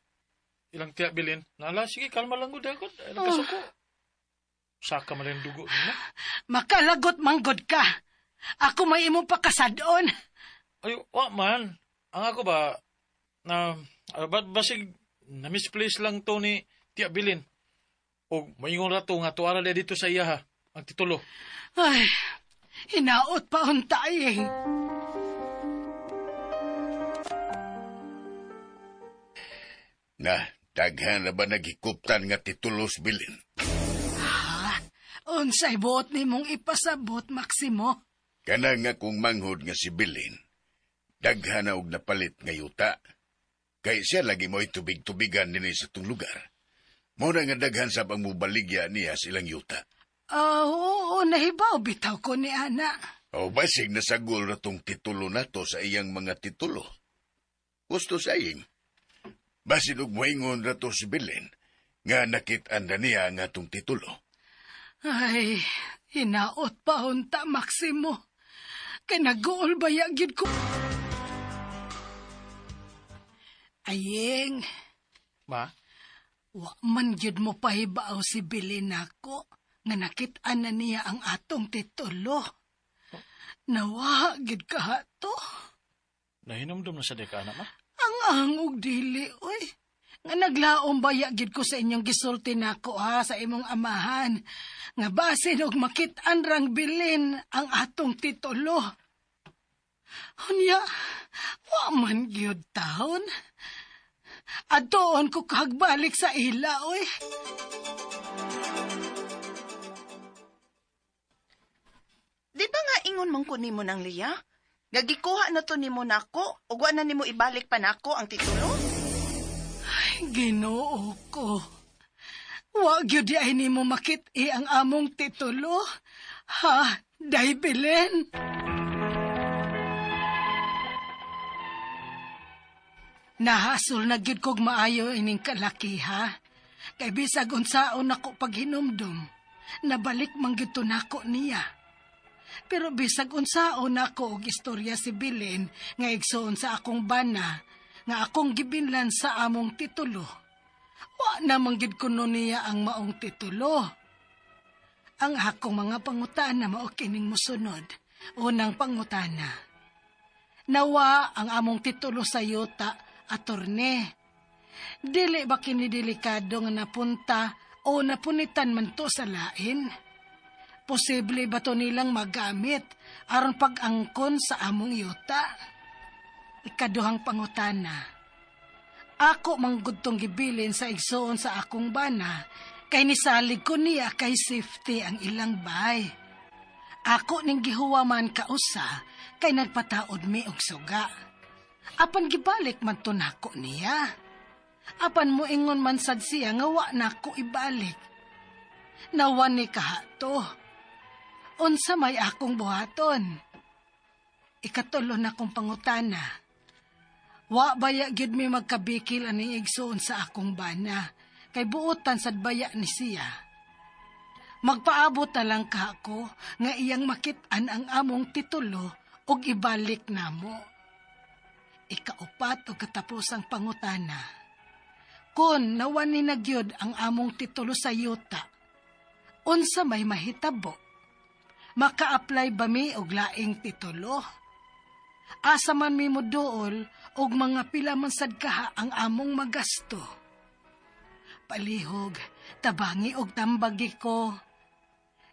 ilang tiya bilin. Nala, sige, kalma lang good, good. Nagkasuko. Saka man yung dugo nila. Makalagot manggod ka. Ako may imo pakasadon. Ay, wa man. Ang ako ba, basig, na-misplace lang to ni tiya bilin. O mayingon rato nga tuwara na dito sa iya ha. Ang titulo. Ay, hinaot pa untayeng. Na, daghan na ba nagikuptan nga titulos bilin? Ha? Unsay buot ni mong ipasabot, Maximo? Kana nga kung manghod nga si Bilin, daghan na og napalit nga yuta. Kay siya lagi mo tubig-tubigan nini sa tong lugar. Muna nga daghan sa pang mubaligya niya silang yuta. Oo, nahibaw bitaw ko ni Ana. O basig nasagol na tong titulo na to sa iyang mga titulo. Gusto sa iying. Basin og moingon na to si Belen, nga nakit-an na niya nga tong titulo. Ay, hinaot pa unta, Maximo. Kay nag-uol ba yagid ko? Ayeng. Ma? Wa man gyud mo pahibaw si Belen ako. Nga nakit-an na niya ang atong titulo. Nawa, gid ka to. Nahinomdom na sa dekana, ma? Ang angog dili, oy. Nga naglaom baya gid ko sa inyong gisulti nako ha sa imong amahan. Nga basin og makit-an rang bilin ang atong titulo. Unya, wa man gyud taon. Adtoon ko kagbalik sa ila, oy. Di ba nga ingon man ko nimo ng Lia? Gagikuha na to nimo nako, ug wa na nimo ibalik pa nako ang titulo? Ay, Ginoo ko. Wa gyud ay nimo makit-i ang among titulo. Ha, day Belen. Nahasol na gyud kog maayo ining kalaki ha. Kay bisag unsaon nako paghinumdum, nabalik man gyud to nako niya. Pero bisag unsaon ako og istorya si Belen nga igsoon sa akong bana nga akong gibinlan sa among titulo. Wa na manggid kuno niya ang maong titulo. Ang akong mga pangutana mao kining mosunod. Unang pangutana. Nawa ang among titulo sa yuta, attorney. Dili ba kini delikado nga napunta o napunitan man to sa lain? Posible ba to nilang magamit aron pag-angkon sa among yuta? Ikaduhang pangutana. Ako manggudtong gibilin sa igsoon sa akong bana, kay nisalig ko niya kay safety ang ilang bay. Ako ning gihuwaman kausa, kay nagpataod mi og suga. Apan gibalik man to nako niya. Apan mo ingon man sad siya nga wa nako ibalik. Nawan ni kahato. Unsa may akong buhaton? Ikatulo na kong pangutana. Wa baya gyud mi magkabikil aning igsoon sa akong bana, kay buotan sad baya ni siya. Magpaabot na lang ka ako nga iyang makit-an ang among titulo og ibalik namo. Ikaupat o katapusang pangutana. Kun nawan ni nagyod ang among titulo sa yuta, unsa may mahitabo? Maka-apply ba mi og laing titulo? Asa man mi moduol og mga pila man sad kaha ang among magasto. Palihog, tabangi og tambagi ko.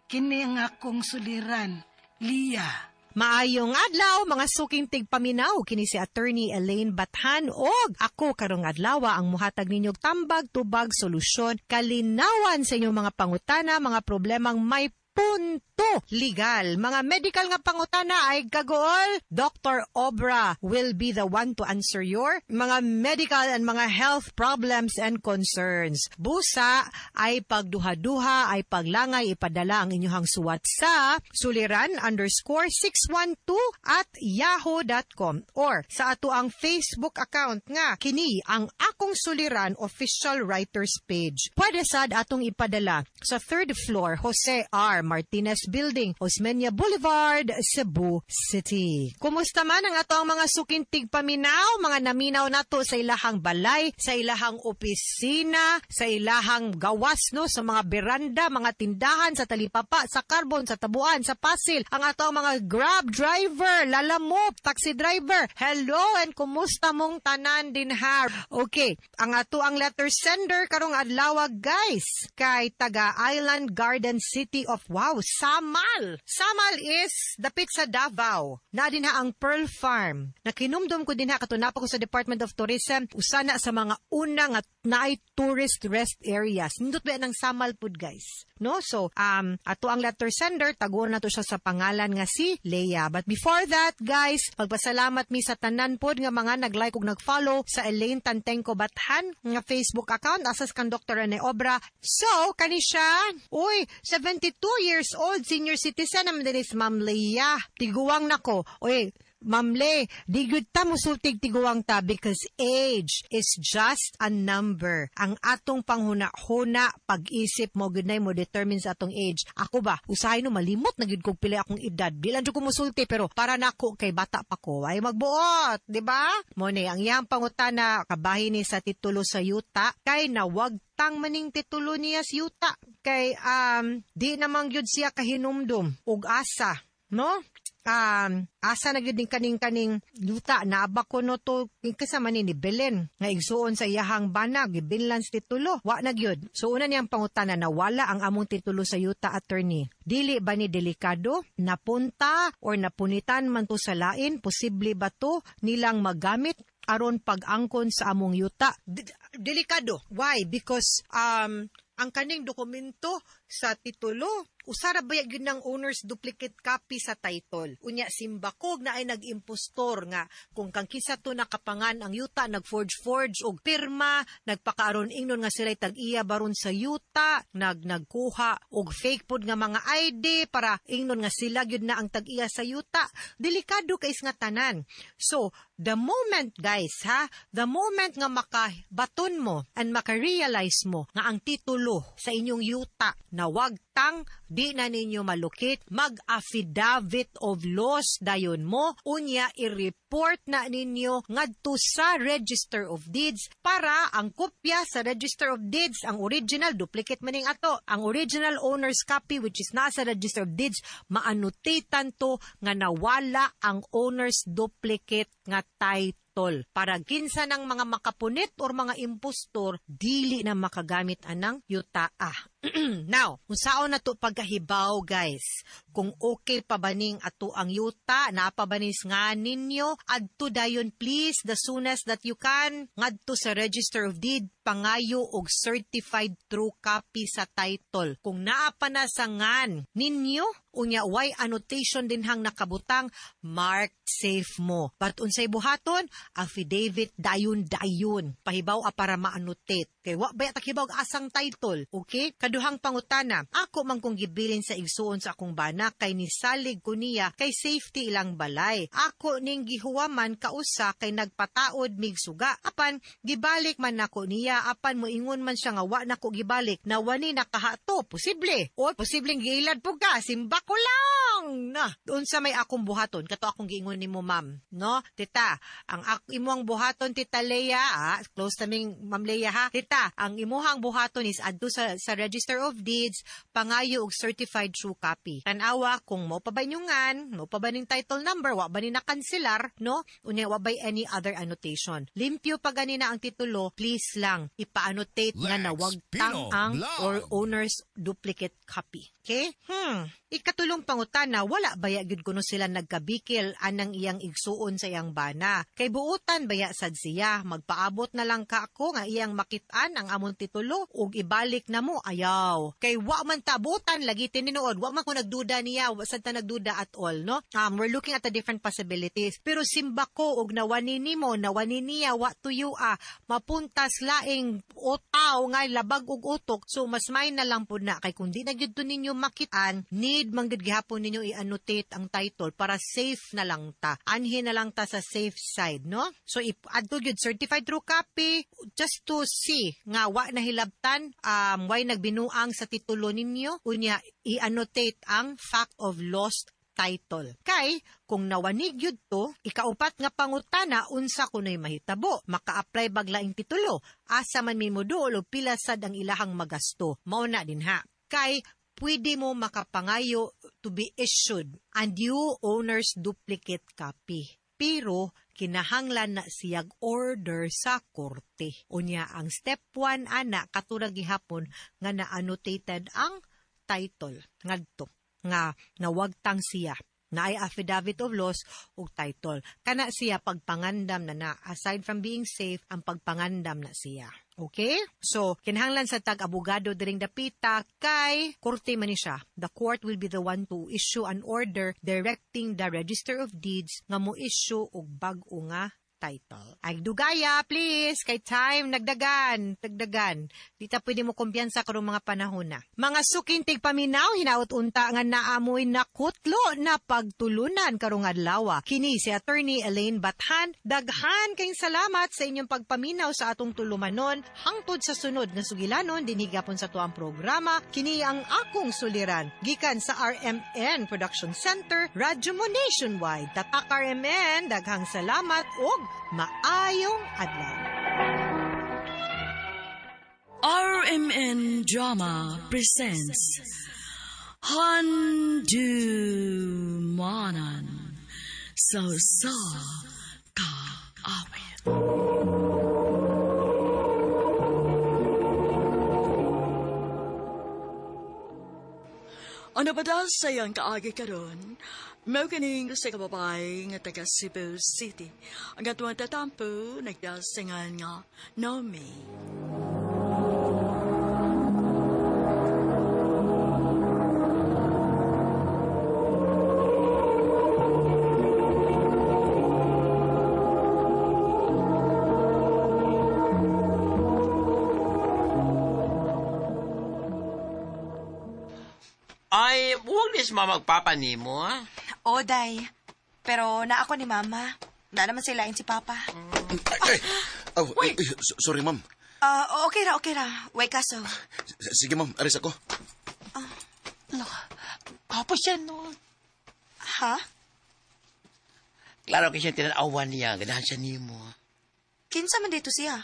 Kini ang akong suliran, Lia. Maayong adlaw mga suking tigpaminaw kini si Attorney Elaine Bathan og ako karong adlaw ang muhatag ninyong tambag tubag solusyon kalinawan sa inyong mga pangutana, mga problemang may punto legal. Mga medical nga pangutana ay gagool. Dr. Obra will be the one to answer your mga medical and mga health problems and concerns. Busa ay pagduha-duha, ay paglangay, ipadala ang inyong suwat sa suliran_612@yahoo.com or sa ato ang Facebook account nga kini ang Akong Suliran official writers page. Pwede sad atong ipadala sa 3rd floor Jose R. Martinez Building, Osmeña Boulevard, Cebu City. Kumusta man ang ato ang mga sukintig paminaw, mga naminaw nato sa ilahang balay, sa ilahang opisina, sa ilahang gawas no, sa mga beranda, mga tindahan, sa talipapa, sa carbon, sa tabuan, sa pasil, ang ato ang mga grab driver, lalamop, taxi driver. Hello and kumusta mong tanan din ha? Okay, ang ato ang letter sender karong adlaw guys, kay taga Island Garden City of Wow, Samal. Samal is dapit sa Davao. Na din ha ang Pearl Farm. Nakinumdum ko din ha katunapa ko sa Department of Tourism usana sa mga unang at naay tourist rest areas. Nindot ba ng Samal pud guys? No? So, ato ang letter sender, taguan na to siya sa pangalan nga si Leia. But before that, guys, magpasalamat mi sa tanan pod nga mga nag-like ug nag-follow sa Elaine Tantenko Bathan nga Facebook account asas kan Dr. Rene Obra. So, kani siya, 72 years old, senior citizen naman din is Ma'am Leia. Tiguang nako. Ma'am Le, di good ta mo sultig tiguang ta because age is just a number. Ang atong panghuna-huna, pag-isip mo, good na mo determine sa atong age. Ako ba, usahay no malimot na gud kog pili akong edad. Di lang ko musulti pero para nako kay bata pa ko ay magbuot, di ba? Mo ni ang iyang pangutana kabahin ni sa titulo sa yuta kay nawag tang maning titulo niya sa yuta kay di namang gyud siya kahinumdum ug asa, no? Asa na gyud ning kaning yuta na abako no to kasama ni Belen nga igsuon sa iyahang banag gibilans titulo wa na gyud. So una niyang pangutana na wala ang among titulo sa yuta, attorney. Dili ba ni delikado napunta or napunitan man to sa lain? Posible ba to nilang magamit aron pag-angkon sa among yuta? Delikado. Why? Because ang kaning dokumento sa titulo, usara ba yun ng owner's duplicate copy sa title? Unya, simbakog na ay nag-impostor nga kung kang kisa to nakapangan ang yuta, nag-forge og pirma, nagpakaaron ingnon nga sila'y tag-iya baron sa yuta, nagkuha og fake pod nga mga ID para ingnon nga sila yun na ang tag-iya sa yuta. Delikado kais nga tanan. So, the moment guys, the moment nga makabaton mo and makarealize mo nga ang titulo sa inyong yuta na wag tang di na ninyo malukit, mag-affidavit of loss dayon mo, unya i-report i-report na ninyo ngadto sa Register of Deeds para ang kopya sa Register of Deeds, ang original, duplicate maning ato, ang original owner's copy which is nasa Register of Deeds, maanotatean to nga nawala ang owner's duplicate nga title para ginsa ng mga makapunit or mga impostor dili na makagamit anang yuta. Now, kung saan na to pagkahibaw guys, kung okay pa baning ato ang yuta, napabanis nga ninyo, adto dayon please the soonest that you can, ngadto sa Register of Deed, pangayo og certified true copy sa title. Kung naapa na sa ngan ninyo, unya way annotation din hang nakabutang, mark safe mo. But unsay buhaton, affidavit dayon. Pahibaw para ma-annotate. Kay wa ba takibaw asang title, okay? Kaduhang pangutana, ako man kung gibilin sa igsuon sa akong bana kay nisalig ko niya kay safety ilang balay. Ako ning gihuwaman kausa kay nagpataod mig suga. Apan gibalik man nako niya, apan moingon man siya nga wa nako gibalik, na wani nakahato, posible. O posibleng giilad po ka, simba ko lang. Na, doon sa may akong buhaton, kato akong giingon nimo ma'am, no? Tita, ang imuang buhaton tita Leia, close naming Ma'am Leia ha. Tita, ang imuhang buhaton is adto sa Register of Deeds, pangayo og certified true copy. Tanawa kung mo pa ba nyungan, mo pa ba ning title number, wa ba ni nakanselar, no? Unya wa by any other annotation. Limpyo pa ganina ang titulo, please lang ipa-annotate nga nawagtang ang or owner's duplicate copy. Okay? Ikatulong pangutana, wala baya gyud kuno sila nagkabikil anang iyang igsuon sa iyang bana. Kay buutan baya sad siya, magpaabot na lang ka ako nga iyang makitaan ang among titulo ug ibalik na mo ayaw. Kay wa man tabutan lagi tinuod, wa man ko nagduda niya, wa sad ta nagduda at all, no? We're looking at the different possibilities. Pero simba ko og nawani nimo, nawani niya, wa tuyo mapuntas laing otaw nga labag og utok. So mas may na lang pud na kay kun di na gyud ninyo makitaan, need man gyud gihapon ninyo i-annotate ang title para safe na lang ta. Anhin na lang ta sa safe side, no? So adto gyud certified true copy just to see nga wa nahilabtan way nagbinuang sa titulo ninyo, unya i-annotate ang fact of lost title. Kay, kung nawanig yun to, ikaupat nga pangutana, unsa kuno'y mahitabo. Maka-apply baglaing titulo. Asa man may modul o pilasad ang ilahang magasto. Mauna din ha. Kay, pwede mo makapangayo to be issued a new owner's duplicate copy. Pero, kinahanglan na siyag order sa korte. Unya, ang step 1, katurang gihapon nga na-annotated ang title. Ngadto. Nga nawagtang siya na ay affidavit of loss ug title. Kana siya pagpangandam na aside from being safe, ang pagpangandam na siya. Okay? So, kinahanglan sa tag-abogado diring dapita kay korte man ni siya. The court will be the one to issue an order directing the Register of Deeds nga mo issue og bag-o nga title. Ay dugaya, please, kay time, nagdagan. Di ta pwede mo kumpiyansa karong mga panahon na. Mga sukintig paminaw, hinaut unta nga naamoy na kutlo na pagtulunan karong adlaw. Kini si Attorney Elaine Bathan. Daghan kayong salamat sa inyong pagpaminaw sa atong tulumanon. Hangtod sa sunod nga sugilanon, dinhigapon sa tuang programa, kini ang akong suliran. Gikan sa RMN Production Center, Radyo Mo Nationwide. Tatak RMN, daghang salamat og maayong adlaw. RMN Drama presents Handumanan Sa Kaawit. Ano ba daw sayang kaagi karon? Mau kaning sa kababay nga taga Cebu City. Ang atuang tatampo, nagdasingan nga Naomi. Ay, huwag nis magpapanimo, ha? O, Day. Pero na ako ni Mama. Na naman silain si Papa. Sorry, ma'am. Okay ra. Way kaso. Sige, ma'am. Aris ako. Papa siya, no? Ha? Klaro kasi siya tinanawan niya, ganahan siya nimo. Kinsa man dito siya?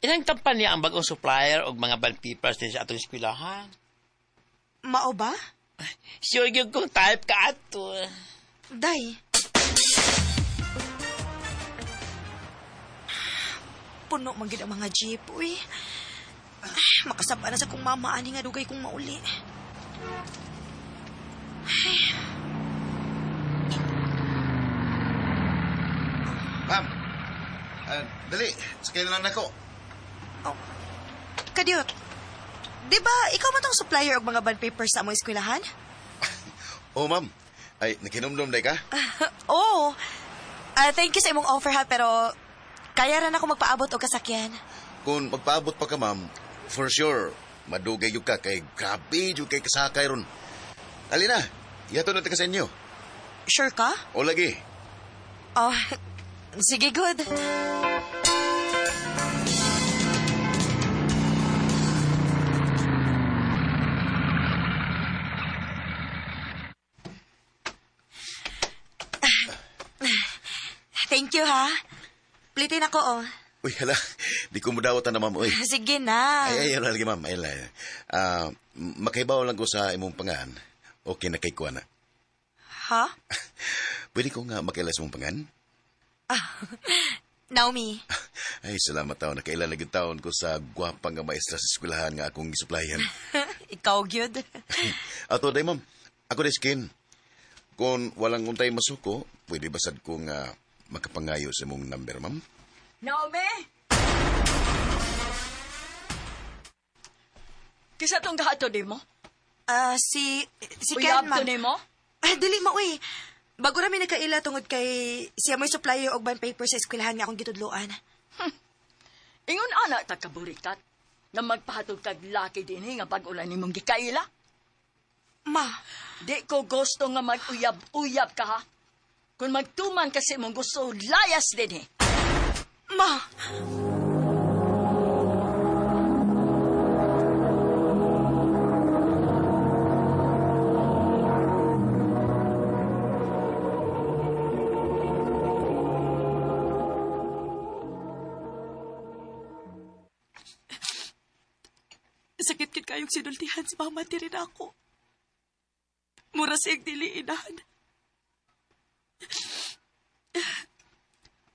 Inang tampan niya ang bagong supplier o mga band papers din sa atong eskwelahan. Mao ba? Sure yung kung type ka ato. Day. Puno man gid ang mga jeep, uy. Makasaba na sa kong mama, ani nga dugay kong mauli. Ma'am, dali, sakay na lang ako. Kadyot, di ba ikaw man tong supplier og mga bond papers sa among eskwelahan? Oh, ma'am. Ay, nakinomdom day ka? Oo. Thank you sa imong offer ha, pero kaya rin ako magpaabot og kasakyan. Kung magpaabot pa ka, ma'am, for sure, madugay yung ka kay grabe yung kay kasakay ron. Dali na, ihato na ka sa inyo. Sure ka? O lagi. Oh, sige, good. Thank you, ha? Plitin ako, oh. Uy, hala, di ko mudawatan na, ma'am. Uy. Sige na. Ay, lagi, ma'am. Ay, makaibaw lang ko sa imong pangan. Okay na kay kuha na. Ha? Pwede ko nga makailas mong pangan? Naomi. Ay, salamat taon. Nakailalagid taon ko sa gwapang nga maestra sa eskwelahan nga akong gisuplayan. Ikaw, gyud. Ato, day, ma'am. Ako day skin. Kung walang untay masuko, pwede basad ko nga makapangayo sa mong number, ma'am? Naomi? Kisa tong gato di mo? Si Uyab Ken, ma'am. to ni mo? Dili mo, uy. Bago rami nagkaila tungod kay siya mo'y supplier og bond paper sa eskwelahan nga akong gitudloan. Ingon anak ta kaburikat na magpahatod kag laki dinhi nga pag-ulan nimong gikaila. Ma, di ko gusto nga mag-uyab-uyab ka ha. Kung magtuman kasi mong gusto layas dinhi. Ma. Sakit kit kayong sinultihan si mama rin ako. Mura siyang diliinahan.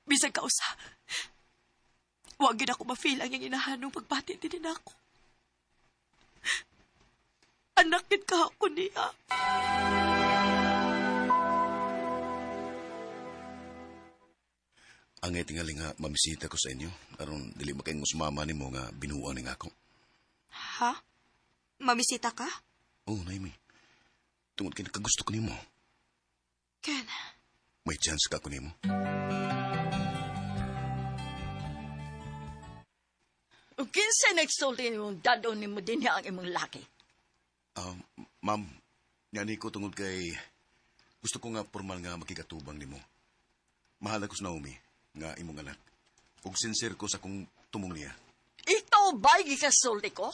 Bisag ka usa. Huwag yun ako ma-feel ang yung inahanong pagbati din ako. Anakin ka ako niya. Ang tingali nga mamisita ko sa inyo. Aron dili ba kayong sumama ni mo nga binuuan ni nga ako. Ha? Mamisita ka? Oo, Naimi. Tungod kay nakagusto ko ni mo. Ken. May chance ka ko ni mo. O kinsa nagsulti nimong dadon ni mo din ang imong laki? Ma'am, yani ko tungod kay gusto ko nga formal nga makikatubang ni mo. Mahal ako sa Naomi, nga imong anak. Ug sincere ko sa kung tumong niya. Ito ba gikasulti ko?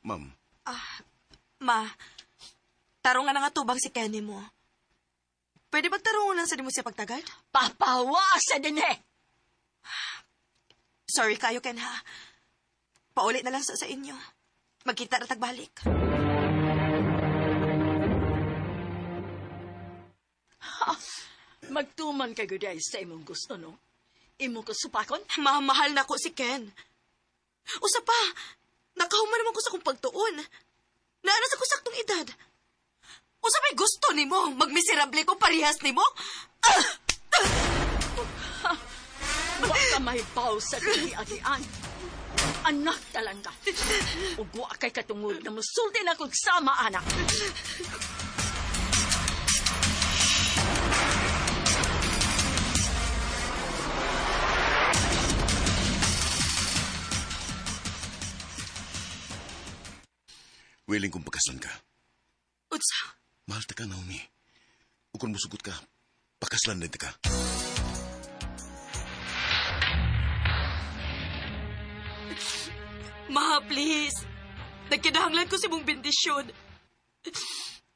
Ma'am. Ma, tarungan na nga tubang si Kenny mo. Pwede magtarungan lang sa di mo siya pagtagad? Papawa sa din eh! Sorry kayo, Ken, ha? Paulit na lang sa inyo. Magkita na tagbalik. Magtuman ka guday sa imong gusto, no? Imo ko supakon? Mahal na ko si Ken. Usa pa, nakahuman naman ko sa kong pagtuon. Naana sa ko saktong edad. Usa pa'y gusto ni mo, magmiserable ko parehas ni mo? Baka may pausa sa agian. Anak talaga. Ugwa kay katungod na musulti na kong sama, anak. Willing kong pagkaslan ka. Utsa? Mahal ta ka, Naomi. O kung musugot ka, pakaslan din ta ka. Ma, please. Nagkinahanglan ko si mong bendisyon.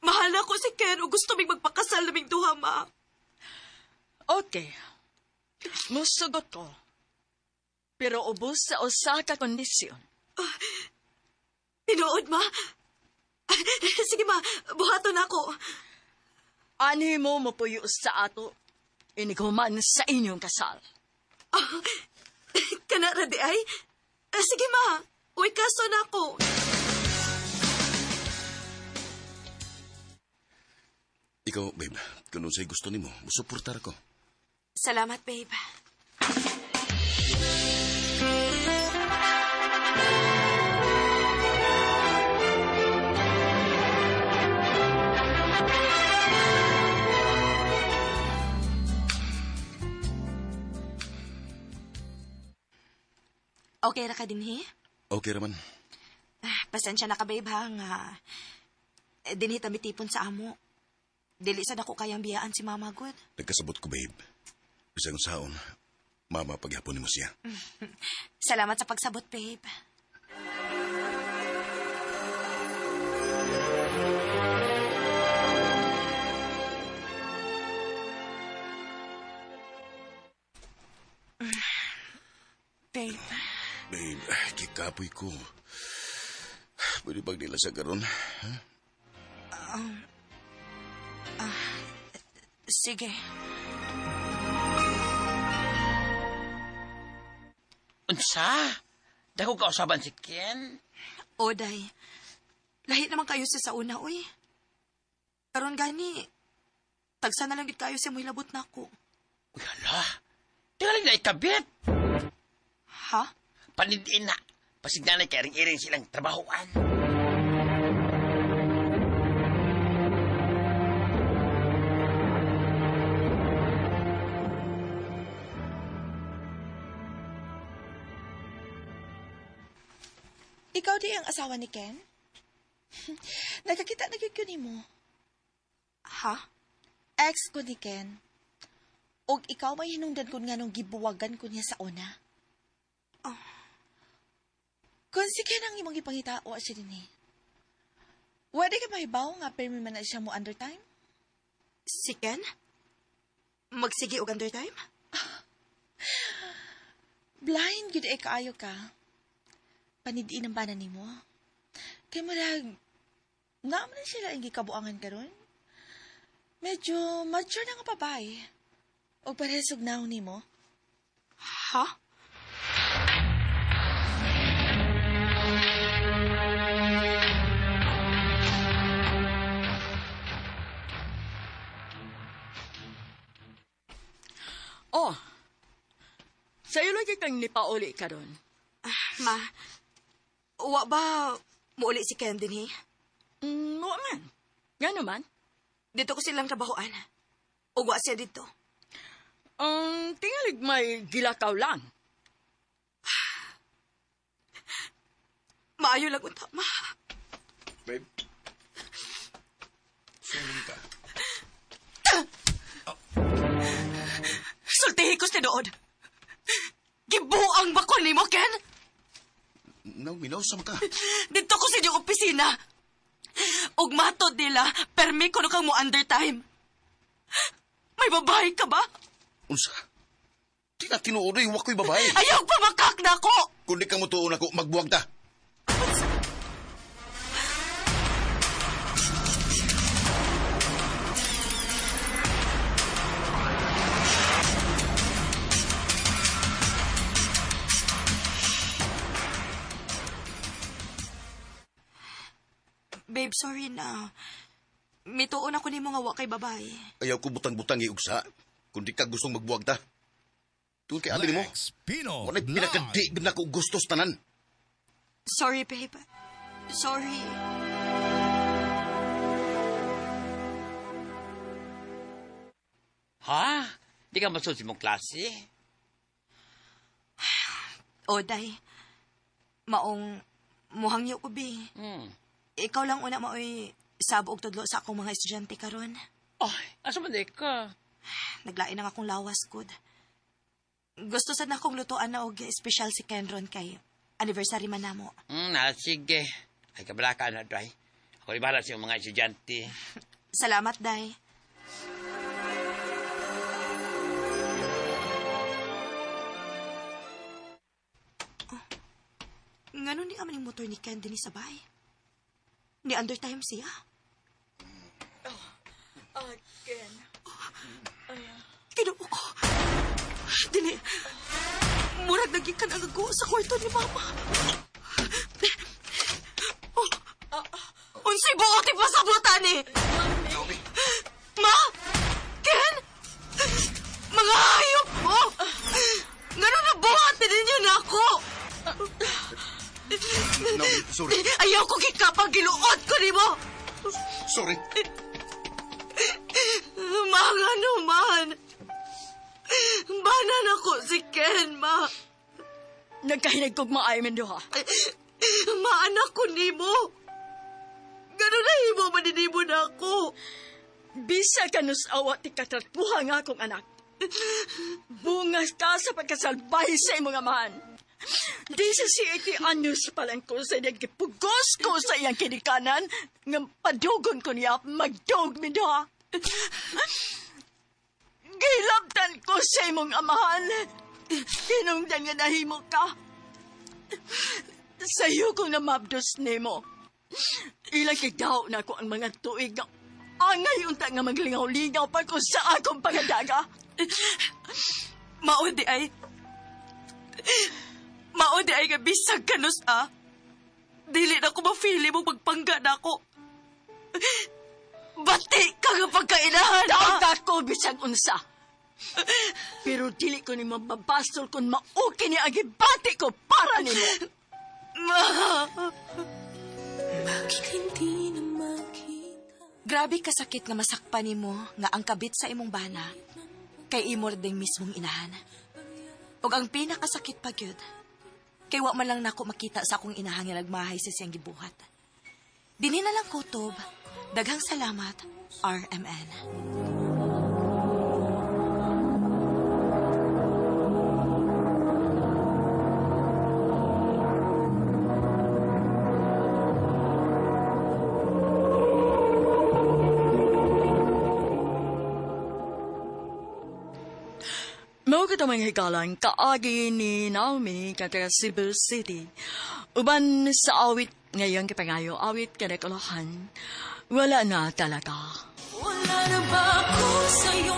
Mahal na ko si Ken o gusto mig magpakasal naming duha, ma. Okay. Musugot ko. Pero ubos sa usa ka kondisyon. Tinuod, ma? Sige, ma. Buhaton ako. Ani mo mapuyo sa ato, iniguman sa inyong kasal. Kanara di ay? Sige, ma. Uy, kaso na ako. Ikaw, babe, kung sa'y gusto nimo, musuportar ko. Salamat, babe. Okay ra ka din, he? Okay raman. Pasensya na ka, babe, ha, nga dinhi tamitipon sa amo. Dili sa dako kayang biyaan si Mama God. Nagkasabot ko, babe. Bisang saon, mama paghapon ni mo siya. Salamat sa pagsabot, babe. Babe. Babe, kikapoy ko. Pwede bang nila sa garon? Ha? Sige. Unsa? Dako ka usaban si Ken? Oday. Lahi naman kayo sa una, uy. Karon gani, tagsa na lang gid kayo sa mo hilabot na ako. Uy, hala. Tingaling na ikabit. Ha? Panindiin na. Pasignan na karing-iring silang trabahoan. Ikaw di ang asawa ni Ken? Nagkakita na gyud ko nimo. Ha? Ex ko ni Ken. Og ikaw may hinungdan ko nga nung gibuwagan ko niya sa una. Oh. Kung si Ken ang imong ipangitao siya din eh. Wala ka mahibaw nga permi man na siya mo undertime? Si Ken? Magsige og undertime? Blind gud ay kaayo ka. Panidiin ang banan nimo. Kay marag, naman sila ang gikabuangan karon. Medyo mature na nga babae. O parehasog na nimo. Ha? Oh, sa'yo lagi kang nipauli ka ron. Ma, wa ba muuli si Ken din, eh? Wa man. Nga naman. Dito ko silang trabahoan. Ugwa siya dito. Tingalig may gilakaw lang. Maayo lang unta, ma. Babe. Saan ka? Sultihikos ni dood. Gibuang ba ko ni mo, Ken? Minawsam ka. Dito ko sa inyong opisina. Ug matod nila, permi ko no kang mo undertime. May babae ka ba? Unsa? Di na tinuodoy, wako'y babae. Ayaw pa makak na ako! Kung di ka mo tuon ako, magbuwag ta. Babe, sorry na. Mituon ako ni mga wakay babae. Ayaw ko butang-butang iugsa. Kung di ka gustong magbuwag ta. Tuon kay abi mo. Pino. Wala pinakadi na ko gustos tanan. Sorry, babe. Sorry. Ha? Di ka masunod mong klase? Oday. Maong muhangyo ko, bi. Ikaw lang una maoy sabo og tudlo sa akong mga estudyante karon. Ay, asa man di ka? Naglain ang akong lawas, good. Gusto sad na akong lutuan na og espesyal si Kenron kay anniversary man namo. Sige. Ay, kabala ka na, Dry. Ako ibala sa mga estudyante. Salamat, Day. Ngano ni amaning motor ni Ken din sa bay? Ni under time siya? Ken. Kinuo ko. Dili. Murag naging ka nagago sa kwarto ni Mama. Unsay buot pa sa buta ni? Ma? Ken? Mga hayop mo! Ngano na buhat na ninyo na ako? No, sorry. Ayaw ko kikapag giluot ko ni mo! Sorry. Mga naman! Banan ako si Ken, Ma. Nagkahinag kog maay man duha. Maanak ko ni mo. Gano'n na himo maninimo na ako. Bisa ka nus awa ti katratuha nga akong anak. Bungas ka sa pagkasalbay sa imong amahan. Di sa 18 anyos pa lang ko sa nagipugos ko sa iyang kinikanan nga padugon ko niya magdog mi duha. Gilabtan ko sa imong amahan. Hinungdan nga nahimo ka. Sa'yo kong namabdos nimo. Ilang kagdaw na ko ang mga tuig na angay unta nga maglingaw-lingaw pa ko sa akong pagadaga. Maudi ay nga bisag kanus Dili na ko mafili mo pagpangga na ako. Bati ka nga pagkainahan Daog ako bisag unsa. Pero dili ko ni mababasol kung mauki ni agibati ko para nimo. Bakit hindi na makita? Grabe kasakit nga masakpan nimo nga ang kabit sa imong bana kay imor ding mismong inahan. Og ang pinakasakit pa gyud kay wa man lang nako makita sa akong inahan nga nagmahay sa siyang gibuhat. Dinhi na lang kutob. Daghang salamat, RMN. Mao kita mga hikalang kaagi ni Naomi kata Cebu City. Uban sa awit ngayon kipangayo awit kadakalahan. Wala na talaga. Wala na ba ako sa'yo?